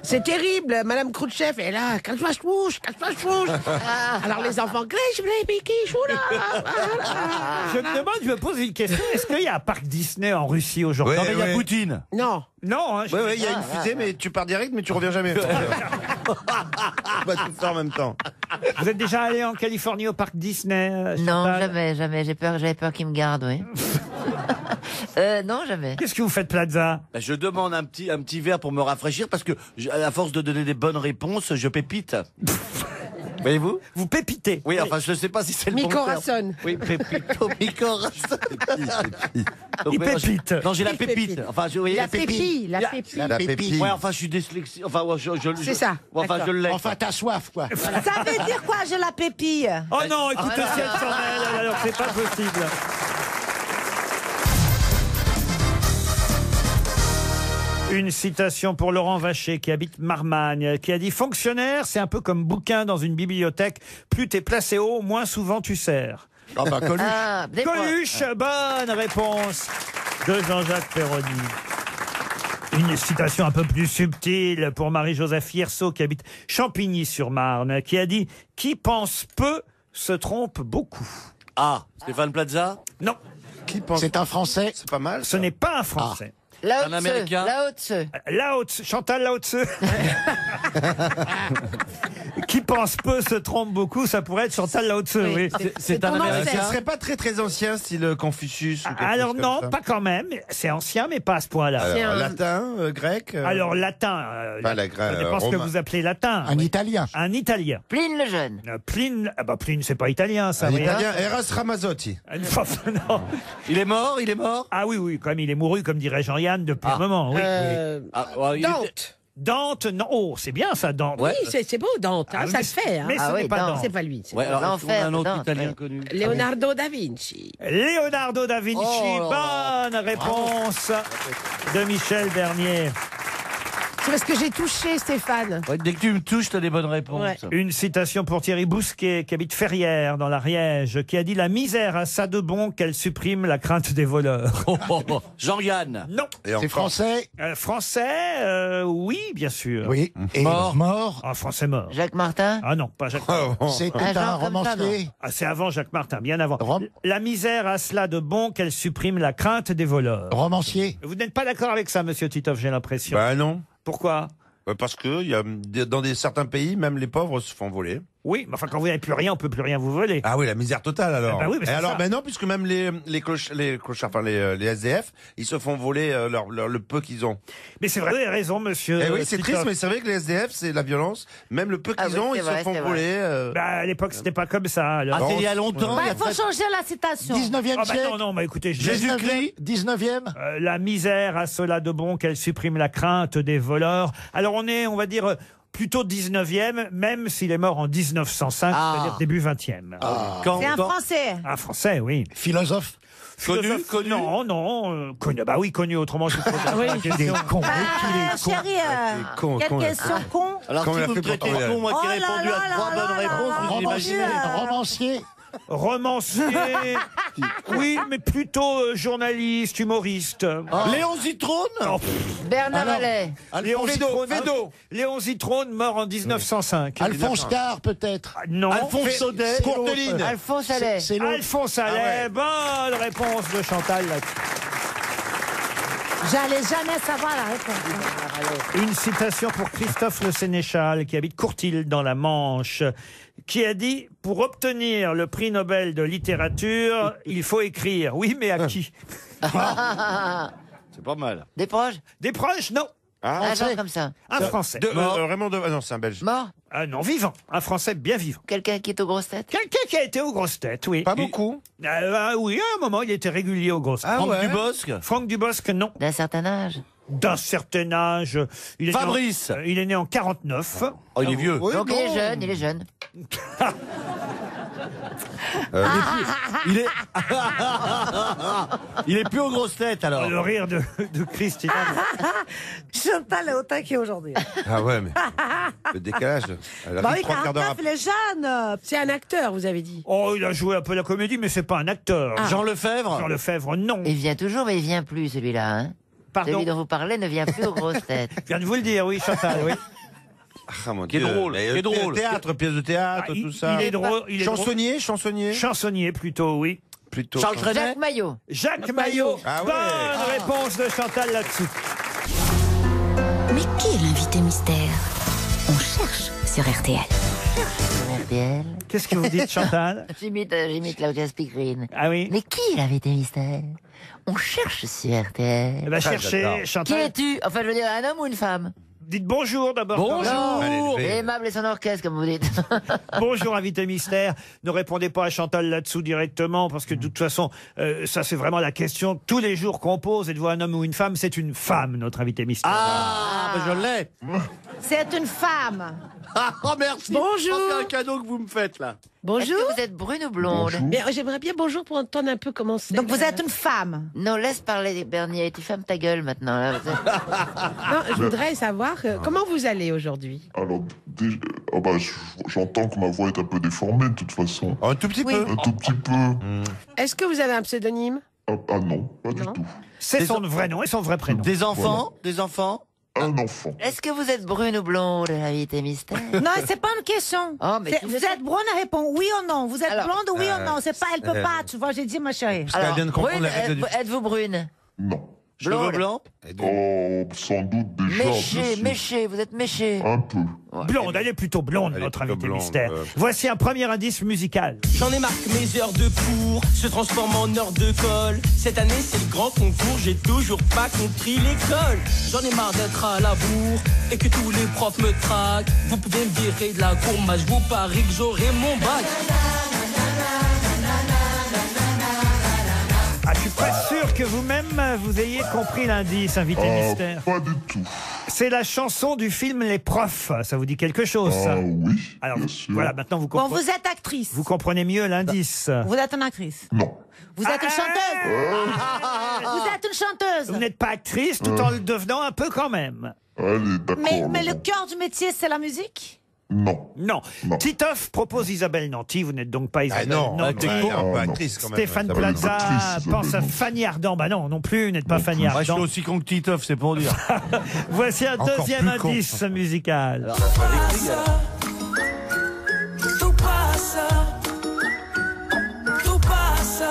S5: C'est terrible, Madame Khrouchtchev est là, calme-toi, chouche. Alors les enfants,
S4: je me demande, je me pose une question. Est-ce qu'il y a un parc Disney en Russie aujourd'hui?
S3: Ouais,
S8: Non, mais il y a Poutine.
S5: Non.
S4: Non, hein,
S3: Oui, il y a une fusée, mais tu pars direct, mais tu reviens jamais. On va tout faire en même temps.
S4: Vous êtes déjà allé en Californie au parc Disney?
S9: Non,
S4: Chantal
S9: jamais. J'avais peur qu'il me garde, oui. Non, jamais.
S4: Qu'est-ce que vous faites, Plaza?
S8: Bah, je demande un petit verre pour me rafraîchir parce que, à force de donner des bonnes réponses, je pépite. Voyez-vous?
S4: Vous pépitez?
S8: Oui, enfin, je ne sais pas si c'est le bon terme.
S5: Micorazon.
S8: Oui, pépito, Micorazon. Donc,
S4: Il
S8: ouais,
S4: pépite.
S8: Non, j'ai la
S5: Il
S8: pépite.
S5: pépite.
S8: Enfin, vous voyez,
S5: La pépille, la pépille.
S3: La pépille.
S8: Ouais, enfin, je suis dyslexique. Enfin, ouais,
S5: C'est ça.
S8: Enfin, je l'ai.
S6: Enfin, t'as soif, quoi.
S7: Ça veut dire quoi, je la pépille?
S4: Oh non, écoutez, si elle s'en mêle, alors c'est pas possible. Une citation pour Laurent Vacher, qui habite Marmagne, qui a dit « Fonctionnaire, c'est un peu comme bouquin dans une bibliothèque. Plus t'es placé haut, moins souvent tu sers.
S6: Ah bah, Coluche.
S9: Ah, » des
S4: Coluche, bonne réponse de Jean-Jacques Perroni. Une citation un peu plus subtile pour Marie-Joseph Hierceau, qui habite Champigny-sur-Marne, qui a dit « Qui pense peu se trompe beaucoup. »
S8: Ah, Stéphane Plaza?
S4: Non,
S3: Qui pense?
S6: C'est un Français.
S3: C'est pas mal.
S4: ce n'est pas un Français.
S9: Lao
S8: Un Américain.
S9: Tse.
S4: Lao Tse, Chantal Lao Tse. Qui pense peu se trompe beaucoup, ça pourrait être Chantal Lao Tse, oui.
S8: C'est un
S5: ton
S8: Américain.
S3: Ce serait pas très très ancien, style Confucius ou quelque
S4: Alors
S3: chose
S4: non,
S3: comme ça.
S4: pas quand même. C'est ancien, mais pas à ce point-là.
S3: Alors,
S5: C'est un-
S3: latin, grec.
S4: Alors latin,
S3: Pas
S4: ça
S3: la Grèce,
S4: dépend ce que
S3: romain.
S4: vous appelez latin.
S6: Un
S4: Oui.
S6: Italien.
S4: Un Italien.
S9: Pline le jeune.
S4: Pline, Pline, c'est pas italien, ça.
S3: Un
S4: oui.
S3: italien, Eros Ramazzotti.
S4: Non.
S8: Il est mort, il est mort.
S4: Ah oui, oui, quand même, il est mouru, comme dirait Jean-Yann, depuis un moment. Oui, oui.
S8: Ah, ouais, il était-
S5: Dante.
S4: Dante, non. Oh, c'est bien ça, Dante.
S8: Ouais.
S5: Oui, c'est beau, Dante. hein,
S4: Ah,
S5: ça
S4: mais
S5: le fait. hein.
S4: mais ce
S9: Ah
S4: n'est
S9: oui,
S4: pas
S9: Dante.
S4: Dante.
S5: C'est pas lui. c'est
S8: Ouais,
S5: pas
S8: alors,
S9: L'enfer,
S8: on a un autre
S9: Dante,
S8: italien
S9: ouais.
S8: connu.
S5: lui. Leonardo da Vinci.
S4: Leonardo da Vinci,
S8: Oh là
S4: bonne réponse de Michel Bernier.
S5: C'est parce que j'ai touché Stéphane.
S8: Ouais, dès que tu me touches, t'as des bonnes réponses.
S5: Ouais.
S4: Une citation pour Thierry Bousquet, qui habite Ferrières, dans l'Ariège, qui a dit « La misère a ça de bon qu'elle supprime la crainte des voleurs.
S8: Jean-Yann. »
S4: Non.
S3: Et
S6: C'est
S3: encore.
S6: français.
S4: Français, oui, bien sûr.
S6: Oui. Et mort.
S4: Ah, français mort.
S9: Jacques Martin.
S4: Ah non, pas Jacques
S3: Oh, oh.
S6: C'était
S9: Un genre
S6: un
S9: comme ça,
S6: romancier.
S4: Ah, c'est avant Jacques Martin, bien avant.
S6: Rom-
S4: La misère a cela de bon qu'elle supprime la crainte des voleurs.
S6: Romancier.
S4: Vous n'êtes pas d'accord avec ça, monsieur Titoff, j'ai l'impression.
S3: Bah non.
S4: Pourquoi?
S3: Parce que dans certains pays, même les pauvres se font voler.
S4: Oui, mais enfin, quand vous n'avez plus rien, on peut plus rien vous voler.
S3: Ah oui, la misère totale alors.
S4: Eh ben oui, mais
S3: Et
S4: c'est
S3: alors,
S4: ça.
S3: ben non, puisque même les clochards, enfin les SDF, ils se font voler le peu qu'ils ont.
S4: Mais c'est vrai, vous avez raison, monsieur.
S3: Eh oui, c'est
S4: Titoff.
S3: triste, mais c'est vrai que les SDF, c'est la violence. Même le peu
S9: Ah
S3: qu'ils
S9: oui,
S3: ont,
S9: c'est
S3: ils
S9: vrai,
S3: se font
S9: c'est vrai.
S3: voler.
S4: Bah, à l'époque, c'était pas comme ça. alors.
S8: Ah, c'est il y a longtemps.
S7: Bah,
S8: il y a
S7: il faut
S8: très-
S7: changer la citation.
S6: 19e
S4: Ah bah
S6: siècle.
S4: non, non, bah écoutez,
S8: Jésus-Christ.
S6: 19e.
S4: La misère a cela de bon qu'elle supprime la crainte des voleurs. Alors on est, on va dire, plutôt 19e, même s'il est mort en 1905,
S8: Ah.
S4: c'est-à-dire début 20e.
S8: Quand-
S7: C'est un
S8: quand-
S7: Français.
S4: Un Français, oui.
S6: Philosophe.
S8: Connu, connu.
S4: Non, non, connu. Bah oui, connu, autrement je vous pose la
S6: Il est
S4: question.
S6: con.
S7: Bah, chérie,
S3: con,
S7: quelle
S3: con,
S7: question con.
S8: Alors,
S3: Comment
S8: si
S3: il a
S8: vous me
S3: fait pour
S8: traitez de
S3: tomber
S8: con, moi qui
S7: Oh
S8: ai
S7: là
S8: répondu
S7: là
S8: à 3
S7: là
S8: bonnes
S7: là
S8: réponses,
S7: là
S8: vous
S7: là.
S8: imaginez.
S6: Romancier.
S4: Romancier, oui, mais plutôt journaliste, humoriste.
S8: Léon Zitrone.
S4: Oh,
S9: Bernard
S6: Alors,
S9: Allais.
S4: Léon
S3: Fédot,
S4: Zitrone,
S3: Fédot.
S4: Léon Zitrone, mort en 1905.
S6: Alphonse Carr, peut-être.
S4: Ah, non.
S8: Alphonse Saudet.
S3: Courteline.
S9: Alphonse Allais.
S6: C'est l'autre.
S4: Alphonse Allais, bonne réponse de Chantal là-dessus.
S7: J'allais jamais savoir la réponse.
S4: Une citation pour Christophe Le Sénéchal, qui habite Courtil dans la Manche, qui a dit « Pour obtenir le prix Nobel de littérature, il faut écrire. » Oui, mais à qui?
S8: C'est pas mal.
S9: Des proches.
S4: Des proches? Non.
S6: Ah,
S9: Un genre comme ça.
S4: Un Français.
S3: Raymond de... Ah non, c'est un Belge.
S9: Mort.
S4: Ah non, vivant. Un Français bien vivant.
S9: Quelqu'un qui est aux grosses têtes?
S4: Quelqu'un qui a été aux grosses têtes, oui.
S3: Pas beaucoup.
S4: Oui, à un moment, il était régulier aux grosses têtes.
S3: Ah
S8: Franck
S3: ouais.
S8: Dubosc.
S4: Franck Dubosc, non.
S9: D'un certain âge?
S4: D'un certain âge. Il est né en-
S8: Fabrice.
S4: il est né en 49.
S8: Oh, il est vieux.
S3: Oui,
S9: Donc
S3: bon.
S9: il est jeune, il est jeune.
S8: Il est... il est plus aux grosses têtes, alors.
S4: Le rire de Christine.
S7: Chantal est au taquet aujourd'hui.
S3: Ah ouais, mais le décalage. Elle
S7: Bah
S3: arrive
S7: oui,
S3: 3 quarts d'heure
S7: 49,
S3: après.
S7: il est jeune.
S5: C'est un acteur, vous avez dit.
S4: Oh, il a joué un peu la comédie, mais c'est pas un acteur.
S8: Jean Lefebvre.
S4: Jean Lefebvre, non.
S9: Il vient toujours, mais il vient plus, celui-là. Hein.
S4: Pardon.
S9: Celui dont vous parlez ne vient plus aux grosses têtes.
S4: Je viens de vous le dire, oui, Chantal, oui.
S3: Ah, mon
S8: Qui est
S3: Dieu.
S8: drôle,
S3: Mais,
S8: qui est drôle.
S3: Théâtre, pièce de théâtre,
S4: Ah,
S3: tout ça.
S4: Il est drôle. Il est
S3: Chansonnier, chansonnier.
S4: drôle. Chansonnier, plutôt, oui.
S3: Plutôt.
S8: Charles Trenet.
S9: Jacques Maillot.
S4: Jacques Maillot.
S3: Ah ouais.
S4: Bonne réponse de Chantal là-dessous.
S2: Mais qui est l'invité mystère? On cherche sur RTL.
S9: RTL.
S4: Qu'est-ce que vous dites, Chantal?
S9: J'imite Claudia Spigrine.
S4: Ah oui.
S9: Mais qui est l'invité mystère? On cherche sur RTL.
S4: Eh ben,
S3: j'adore.
S4: cherchez,
S9: Qui
S4: Chantal.
S9: es-tu? Enfin, je veux dire, un homme ou une femme?
S4: Dites bonjour d'abord.
S8: Bonjour.
S3: Allez, levez.
S9: Aimable et son orchestre, comme vous dites.
S4: Bonjour, invité mystère. Ne répondez pas à Chantal là-dessous directement, parce que de toute façon, ça c'est vraiment la question tous les jours qu'on pose. Êtes-vous un homme ou une femme? C'est une femme, notre invité mystère.
S8: Ah, ben je l'ai.
S7: C'est une femme.
S8: Oh, merci.
S5: Bonjour.
S8: Oh, c'est un cadeau que vous me faites, là.
S9: Est-ce
S5: Bonjour.
S9: que vous êtes brune ou blonde?
S5: Mais j'aimerais bien bonjour pour entendre un peu comment c'est.
S7: Donc vous êtes une femme.
S9: Non, laisse parler Bernier. Tu fermes ta gueule maintenant. Là.
S5: Non, je voudrais savoir comment vous allez aujourd'hui.
S14: Alors, j'entends que ma voix est un peu déformée de toute façon.
S3: Un tout petit peu.
S14: Un tout petit peu.
S5: Est-ce que vous avez un pseudonyme?
S14: Ah non, pas du
S5: Non.
S14: tout.
S4: C'est son vrai nom et son vrai prénom.
S8: Des enfants. Des enfants.
S14: Un enfant.
S9: Est-ce que vous êtes brune ou blonde, l'invité mystère?
S7: Non, c'est pas une question.
S9: Oh, mais
S7: Vous êtes brune, elle répond oui ou non. Vous êtes
S9: Alors,
S7: blonde, oui ou non. C'est pas, elle peut pas. Tu vois, j'ai dit ma chérie.
S3: Parce qu'elle vient de comprendre
S9: brune,
S3: les règles du...
S9: êtes-vous brune?
S14: Non.
S8: Cheveux
S9: Blonde.
S8: blancs.
S14: Oh, sans doute déjà.
S9: Méché,
S14: bien sûr.
S9: méché, vous êtes méché.
S14: Un peu.
S4: Blonde, elle est plutôt blonde,
S3: Elle est
S4: notre
S3: plutôt
S4: invité
S3: blonde,
S4: mystère. Voici un premier indice musical.
S15: J'en ai marre que mes heures de cours se transforment en heures de colle. Cette année c'est le grand concours, j'ai toujours pas compris l'école. J'en ai marre d'être à la bourre et que tous les profs me traquent. Vous pouvez me virer de la cour, mais je vous parie que j'aurai mon bac.
S4: Ah, je suis pas sûr que vous-même vous ayez compris l'indice, invité mystère.
S14: Pas du tout.
S4: C'est la chanson du film Les Profs. Ça vous dit quelque chose, ça?
S14: Ah oui,
S4: Alors,
S14: bien sûr.
S4: voilà, maintenant vous
S7: Bon,
S4: comprenez.
S7: vous êtes actrice.
S4: Vous comprenez mieux l'indice.
S7: Vous êtes une actrice.
S14: Non.
S7: Vous êtes une chanteuse. Vous êtes une chanteuse.
S4: Vous n'êtes pas actrice tout en le devenant un peu quand même.
S14: Allez, d'accord.
S7: Mais le
S14: Laurent.
S7: cœur du métier, c'est la musique.
S14: Non.
S4: Non.
S14: Non.
S4: Titoff propose Isabelle Nanty. Vous n'êtes donc pas
S3: Ah
S4: Isabelle
S3: non,
S4: Nanty.
S3: elle est un peu
S14: non.
S3: actrice quand même.
S4: Stéphane
S3: Ça va.
S4: Plaza
S14: actrice,
S4: pense à
S14: Isabelle
S4: Fanny Ardant. Bah non, non plus, vous n'êtes pas Fanny
S8: Moi, je suis
S4: Ardant.
S8: aussi con que Titoff, c'est pour dire.
S4: Voici un
S3: Encore
S4: deuxième
S3: plus con.
S4: indice musical.
S15: Tout passe, tout passe.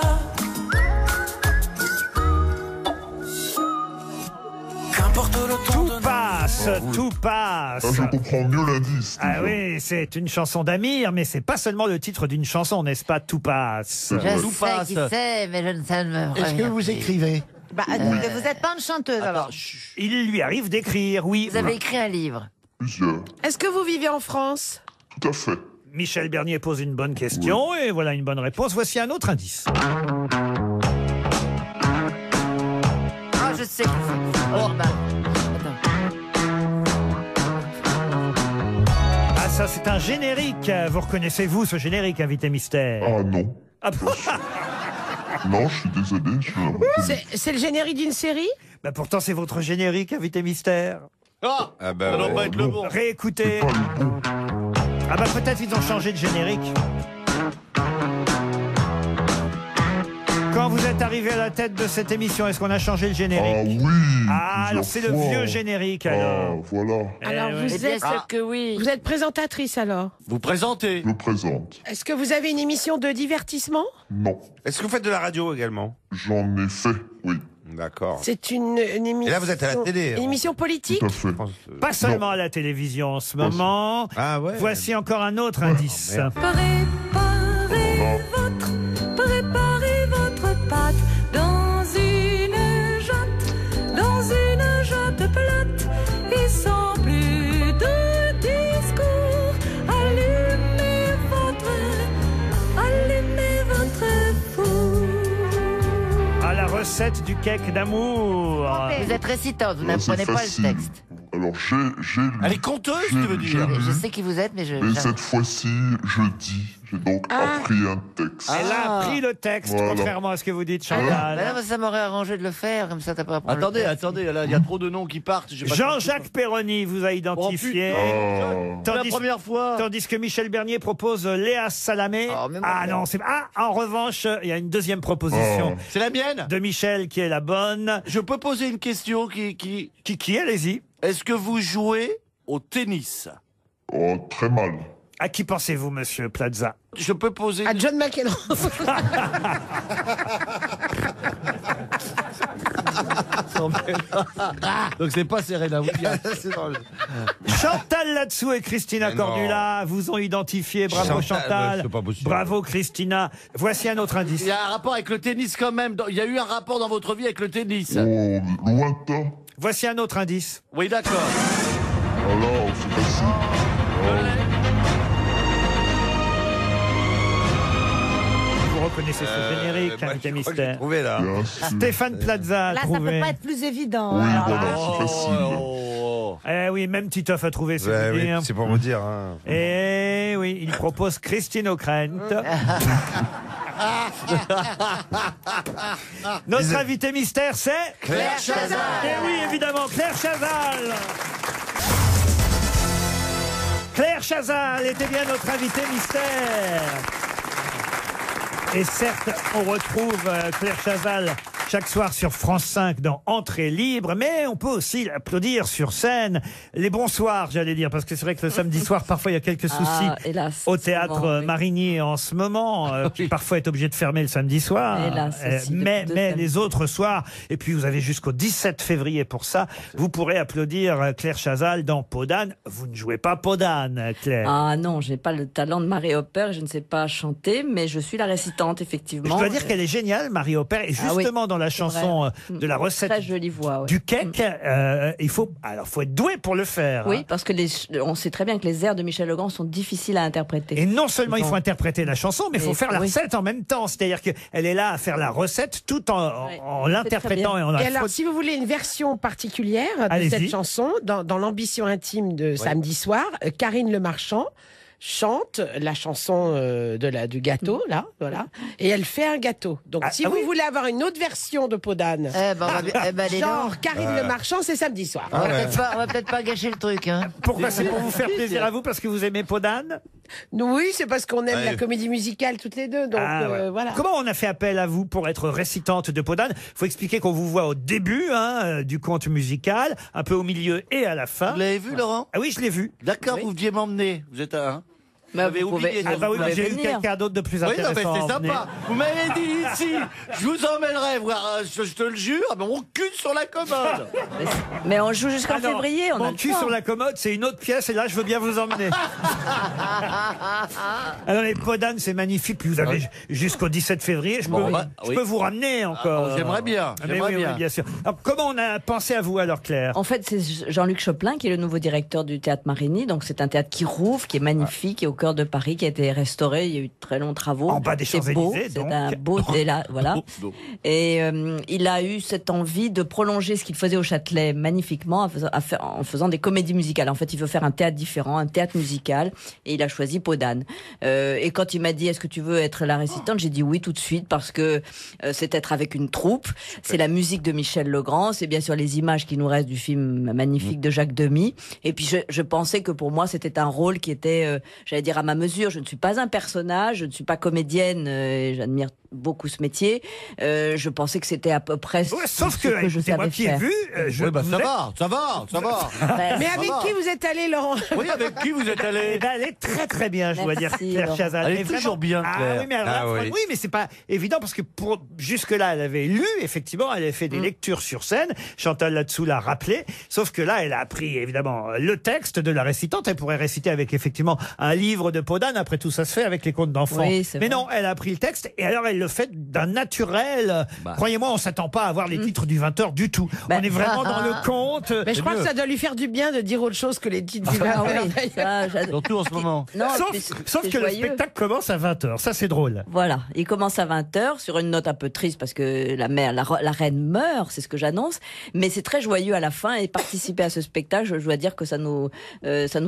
S15: Qu'importe le temps
S4: Tout passe, tout passe.
S14: Ah, je comprends mieux l'indice.
S4: Ah
S14: déjà.
S4: oui, c'est une chanson d'Amir, mais c'est pas seulement le titre d'une chanson, n'est-ce pas? Tout passe.
S9: Je
S8: Tout
S9: sais
S8: passe.
S9: qui c'est, mais je ne sais me
S6: Est-ce que vous écrivez?
S7: Bah, vous n'êtes pas une chanteuse alors.
S4: Il lui arrive d'écrire, oui.
S9: Vous avez écrit un livre.
S14: Plusieurs.
S5: Est-ce que vous vivez en France?
S14: Tout à fait.
S4: Michel Bernier pose une bonne question et voilà une bonne réponse. Voici un autre indice.
S9: Ah, je sais qui c'est. Oh, bah.
S4: Ah, ça, c'est un générique. Vous reconnaissez-vous ce générique, invité mystère?
S14: Ah non.
S4: Ah, bon.
S14: Non, je suis désolé. Je suis un peu-
S5: C'est le générique d'une série?
S4: Bah, pourtant, c'est votre générique, invité mystère.
S8: Ah,
S3: Ah bah
S8: ça doit
S3: ouais.
S8: pas être le bon.
S4: Réécoutez.
S14: Pas le bon.
S4: Ah bah peut-être ils ont changé de générique. Quand vous êtes arrivé à la tête de cette émission, est-ce qu'on a changé le
S14: Ah
S4: générique?
S14: oui.
S4: Ah, alors c'est le
S14: plusieurs fois.
S4: vieux générique
S14: Ah,
S4: alors.
S14: voilà.
S5: Alors
S4: ouais.
S5: vous
S9: Eh bien
S5: êtes,
S9: sûr que oui.
S5: vous êtes présentatrice alors?
S8: Vous présentez.
S14: Je me présente.
S5: Est-ce que vous avez une émission de divertissement?
S14: Non.
S3: Est-ce que vous faites de la radio également?
S14: J'en ai fait, oui.
S3: D'accord.
S5: C'est une émission.
S3: Et là, vous êtes à la télé,
S5: Une
S3: hein.
S5: émission politique?
S14: Tout à fait.
S4: Pas seulement à la télévision en ce moment.
S3: Ah ouais.
S4: Voici encore un autre indice.
S3: merde.
S16: Préparez votre pâte dans une jatte plate et sans plus de discours.
S4: recette du cake d'amour.
S9: Vous êtes récitante, vous
S14: Là, c'est
S9: n'apprenez pas le
S14: facile.
S9: texte.
S14: Alors, j'ai lu.
S8: Elle est conteuse, tu veux dire.
S9: Je sais qui vous êtes, mais je...
S14: Mais cette fois-ci, je dis. J'ai donc appris un texte.
S4: Elle a appris le texte,
S14: Voilà.
S4: contrairement à ce que vous dites,
S9: Ah,
S4: Chantal.
S9: bah non, ça m'aurait arrangé de le faire, comme ça t'as pas à prendre
S8: Attendez,
S9: le texte.
S8: attendez, là, il y a trop de noms qui partent. j'ai pas
S4: Jean-Jacques Perroni vous a identifié.
S8: C'est la première fois.
S4: Tandis que Michel Bernier propose Léa Salamé. Ah non, c'est... Ah, en revanche, il y a une deuxième proposition.
S8: C'est la mienne
S4: De Michel qui est la bonne.
S8: Je peux poser une question
S4: Qui, allez-y.
S8: Est-ce que vous jouez au tennis?
S14: Oh, très mal.
S4: À qui pensez-vous, monsieur Plaza?
S8: Je peux poser...
S5: À John McEnroe.
S8: Donc c'est pas Serena Williams.
S4: Chantal là-dessous et Christina
S3: Mais non.
S4: Cordula vous ont identifié. Bravo
S3: Chantal,
S4: Chantal.
S3: c'est pas possible.
S4: Bravo Christina. Voici un autre indice.
S8: Il y a un rapport avec le tennis quand même. Il y a eu un rapport dans votre vie avec le tennis.
S14: Oh, lointain.
S4: Voici un autre indice.
S8: Oui, d'accord.
S14: Alors, c'est facile.
S4: Vous reconnaissez ce générique, invité mystère.
S3: Trouvé là.
S14: Bien sûr.
S4: Stéphane Plaza a
S7: Là, ça peut
S4: trouvé.
S7: pas être plus évident.
S14: Oui,
S7: Alors
S14: voilà,
S7: là,
S14: c'est facile.
S4: Eh oui, même Titoff a trouvé ce
S3: Ouais, oui,
S4: dire.
S3: c'est pour vous dire. Hein.
S4: Eh oui, il propose Christine O'Krent. Notre invité mystère, c'est
S3: Claire Chazal.
S4: Eh oui, évidemment, Claire Chazal. Claire Chazal était bien notre invité mystère. Et certes, on retrouve Claire Chazal chaque soir sur France 5 dans Entrée libre, mais on peut aussi l'applaudir sur scène. Les bonsoirs, j'allais dire, parce que c'est vrai que le samedi soir, parfois, il y a quelques soucis
S17: hélas,
S4: au théâtre
S17: souvent, oui.
S4: Marigny en ce moment, qui parfois est obligé de fermer le samedi soir.
S17: Hélas, aussi,
S4: mais
S17: depuis 2
S4: mais
S17: samedis.
S4: les autres soirs, et puis vous avez jusqu'au 17 février pour ça, vous pourrez applaudir Claire Chazal dans Peau d'âne. Vous ne jouez pas Peau d'âne, Claire.
S17: Ah non, j'ai pas le talent de Marie Hopper, je ne sais pas chanter, mais je suis la récitante, effectivement.
S4: Je dois dire qu'elle est géniale, Marie Hopper, et
S17: Ah oui,
S4: justement dans la
S17: c'est
S4: chanson
S17: vrai.
S4: de la recette
S17: Très jolie voix, ouais.
S4: du cake, il faut être doué pour le faire.
S17: Oui,
S4: hein.
S17: parce que on sait très bien que les airs de Michel Legrand sont difficiles à interpréter.
S4: Et non seulement il faut
S17: Bon.
S4: interpréter la chanson, mais il faut
S17: Et-
S4: faire la
S17: oui.
S4: recette en même temps. C'est-à-dire qu'elle est là à faire la recette tout en l'interprétant et en la
S5: Et alors,
S4: faute-
S5: si vous voulez une version particulière de
S4: Allez-y.
S5: cette chanson, dans l'ambition intime de samedi soir, Karine Le Marchand chante la chanson du gâteau, là, voilà, et elle fait un gâteau. Donc, si vous voulez avoir une autre version de Peau d'âne,
S9: dis
S5: genre
S9: donc.
S5: Karine Le Marchand, c'est samedi soir.
S9: On va peut-être pas gâcher le truc. Hein.
S4: Pourquoi c'est pour vous faire plaisir à vous parce que vous aimez Peau d'âne?
S5: Oui, c'est parce qu'on aime
S4: Ouais.
S5: la comédie musicale toutes les deux. Donc,
S4: Ah, ouais.
S5: voilà.
S4: Comment on a fait appel à vous pour être récitante de Peau d'âne? Faut expliquer qu'on vous voit au début du conte musical, un peu au milieu et à la fin.
S8: Vous l'avez vu, Laurent?
S4: Ah oui, je l'ai vu.
S8: D'accord, vous deviez m'emmener. Vous êtes un...
S17: Mais
S8: Vous avez
S17: vous pouvez-
S8: oublié.
S4: Ah bah oui,
S17: Vous pouvez
S4: j'ai eu
S17: venir.
S4: quelqu'un d'autre de plus
S8: Oui, non, mais
S4: intéressant.
S8: c'est
S4: à emmener.
S8: sympa. Vous m'avez dit ici, je vous emmènerai voir, je te le jure, mais on cul sur la commode.
S17: Mais on joue jusqu'en
S4: Ah non,
S17: février, on a
S4: Mon
S17: le
S4: cul
S17: temps.
S4: sur la commode, c'est une autre pièce et là, je veux bien vous emmener. Alors, les Peau d'âne, c'est magnifique. Puis vous avez jusqu'au 17 février. Je peux,
S8: Bon, bah,
S4: je
S8: oui.
S4: peux vous ramener encore.
S8: j'aimerais bien,
S4: Ah, mais
S8: j'aimerais
S4: oui,
S8: bien.
S4: oui, bien sûr. Alors, comment on a pensé à vous, alors, Claire?
S17: En fait, c'est Jean-Luc Choplin qui est le nouveau directeur du théâtre Marigny. Donc, c'est un théâtre qui rouvre, qui est magnifique, qui est au cœur de Paris, qui a été restauré. Il y a eu de très longs travaux.
S4: En bas des
S17: C'est beau,
S4: Champs-Élysées,
S17: c'est
S4: donc.
S17: un beau là, voilà. Et il a eu cette envie de prolonger ce qu'il faisait au Châtelet magnifiquement en faisant des comédies musicales. En fait, il veut faire un théâtre différent, un théâtre musical, et il a choisi Peau d'âne. Et quand il m'a dit est-ce que tu veux être la récitante, j'ai dit oui tout de suite parce que c'est être avec une troupe. C'est la musique de Michel Legrand, c'est bien sûr les images qui nous restent du film magnifique de Jacques Demy. Et puis je pensais que pour moi c'était un rôle qui était, j'allais dire à ma mesure. Je ne suis pas un personnage, je ne suis pas comédienne, et j'admire beaucoup ce métier. Je pensais que c'était à peu près
S4: sauf
S17: ce que je
S4: c'est moi
S17: savais
S4: qui ai
S17: faire.
S4: vu.
S8: Oui, bah ça va, ça va, ça va.
S5: Mais
S8: Ça
S5: avec
S8: va.
S5: qui vous êtes allé, Laurent?
S8: Oui, avec qui vous êtes allé?
S4: Eh ben, elle est très très bien, je dois dire,
S17: Merci,
S4: Claire
S17: Laurent.
S4: Chazal.
S8: Elle est
S4: Mais vraiment-
S8: toujours bien, Claire.
S4: Ah oui, mais alors,
S3: Ah oui.
S4: oui, mais c'est pas évident parce que jusque-là, elle avait lu, effectivement, elle avait fait des lectures sur scène. Chantal là-dessous l'a rappelé. Sauf que là, elle a appris, évidemment, le texte de la récitante. Elle pourrait réciter avec, effectivement, un livre livre de Podane. Après tout, ça se fait avec les contes d'enfants.
S17: Oui, c'est
S4: mais
S17: vrai.
S4: non, elle a pris le texte et alors elle le fait d'un naturel. Croyez-moi, on s'attend pas à voir les titres du 20h du tout. On est vraiment dans le conte.
S5: Mais je crois que ça doit lui faire du bien de dire autre chose que les titres du
S17: Ah oui,
S5: 20h.
S17: ça, j'adore.
S8: Surtout en ce moment.
S17: Non,
S4: sauf
S17: puis
S4: sauf
S17: c'est
S4: que le
S17: joyeux.
S4: spectacle commence à 20h. Ça, c'est drôle.
S17: Voilà, il commence à 20h sur une note un peu triste parce que la mère, la reine meurt, c'est ce que j'annonce, mais c'est très joyeux à la fin et participer à ce spectacle, je dois dire que ça nous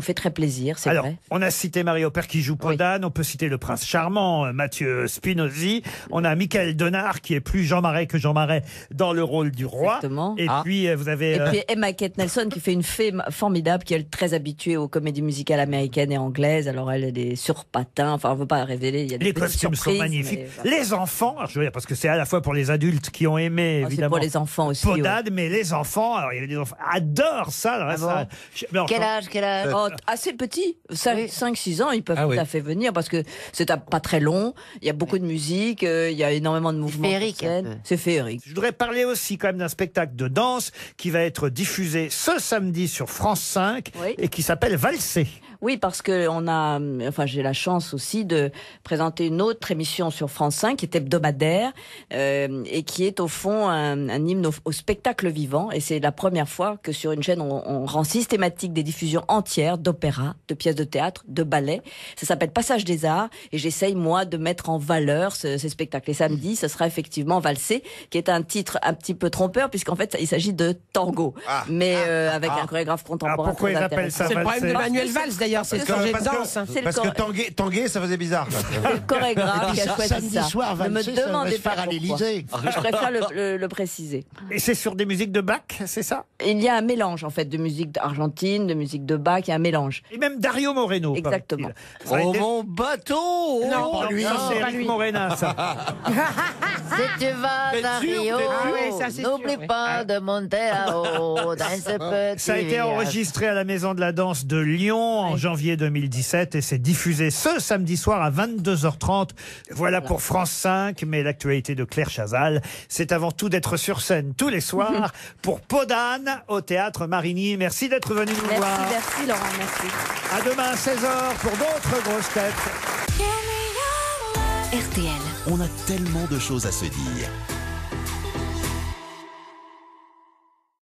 S17: fait très plaisir, c'est
S4: Alors,
S17: vrai.
S4: on a cité Mario Père qui joue Podane, on peut citer le prince charmant, Mathieu Spinozzi, on a Michael Denard qui est plus Jean Marais que Jean Marais dans le rôle du roi.
S17: Exactement.
S4: Et puis, vous avez...
S17: Et puis Emma Kate Nelson qui fait une fée formidable, qui est très habituée aux comédies musicales américaines et anglaises. Alors elle est sur patins, enfin on ne veut pas révéler. Il y a des
S4: les
S17: petites
S4: costumes sont
S17: surprises,
S4: magnifiques.
S17: mais voilà.
S4: Les enfants, alors, je veux dire, parce que c'est à la fois pour les adultes qui ont aimé,
S17: C'est
S4: évidemment.
S17: pour les enfants aussi.
S4: Podane, mais les enfants, alors il y avait des enfants, adorent ça. Alors,
S9: Quel âge?
S17: Oh, assez petit, 5-6 ans, ils peuvent tout à fait venir parce que c'est pas très long, il y a beaucoup de musique, il y a énormément de mouvements.
S9: féerique,
S17: sur scène.
S9: un peu.
S17: C'est féerique.
S4: Je voudrais parler aussi quand même d'un spectacle de danse qui va être diffusé ce samedi sur France 5 et qui s'appelle Valser.
S17: Oui, parce que j'ai la chance aussi de présenter une autre émission sur France 5 qui est hebdomadaire et qui est au fond un hymne au spectacle vivant. Et c'est la première fois que sur une chaîne on rend systématique des diffusions entières d'opéra, de pièces de théâtre, de ballet. Ça s'appelle Passage des Arts et j'essaye moi de mettre en valeur ces spectacles. Et samedi, ce sera effectivement Valser, qui est un titre un petit peu trompeur puisqu'en fait il s'agit de tango, mais avec un chorégraphe contemporain.
S4: Pourquoi ils appellent ça
S5: C'est le problème de
S4: Valser?
S5: Manuel Valls d'ailleurs, c'est changer de danse.
S3: Parce que tanguer, ça faisait bizarre.
S17: Le chorégraphe qui a choisi
S6: Samedi
S17: ça.
S6: soir,
S17: Ne me
S6: Valser, ça va
S17: demandez
S6: se faire
S17: pas
S6: à
S17: pourquoi.
S6: l'Élysée.
S17: Je préfère le préciser.
S4: Et c'est sur des musiques de Bach, c'est ça?
S17: Il y a un mélange en fait de musique argentine, de musique de Bach, il y a un mélange.
S4: Et même Dario Moreno.
S17: Exactement.
S8: Oh mon bateau!
S5: Non,
S8: Oh,
S5: pas lui.
S4: Ça, c'est
S5: pas
S4: Eric
S5: lui.
S4: Morena, ça.
S9: Si tu vas
S8: T'es
S9: à
S8: sûr,
S9: Rio,
S8: t'es sûr?
S5: Ah oui, ça, c'est
S9: n'oublie
S5: sûr, oui.
S9: pas de monter là-haut dans ce petit
S4: Ça a été
S9: village.
S4: enregistré à la Maison de la Danse de Lyon en janvier 2017 et c'est diffusé ce samedi soir à 22h30. Voilà pour France 5, mais l'actualité de Claire Chazal, c'est avant tout d'être sur scène tous les soirs pour Podane au Théâtre Marigny. Merci d'être venu nous voir.
S17: Merci Laurent, merci.
S4: À demain à 16h pour d'autres grosses têtes.
S2: RTL.
S11: On a tellement de choses à se dire.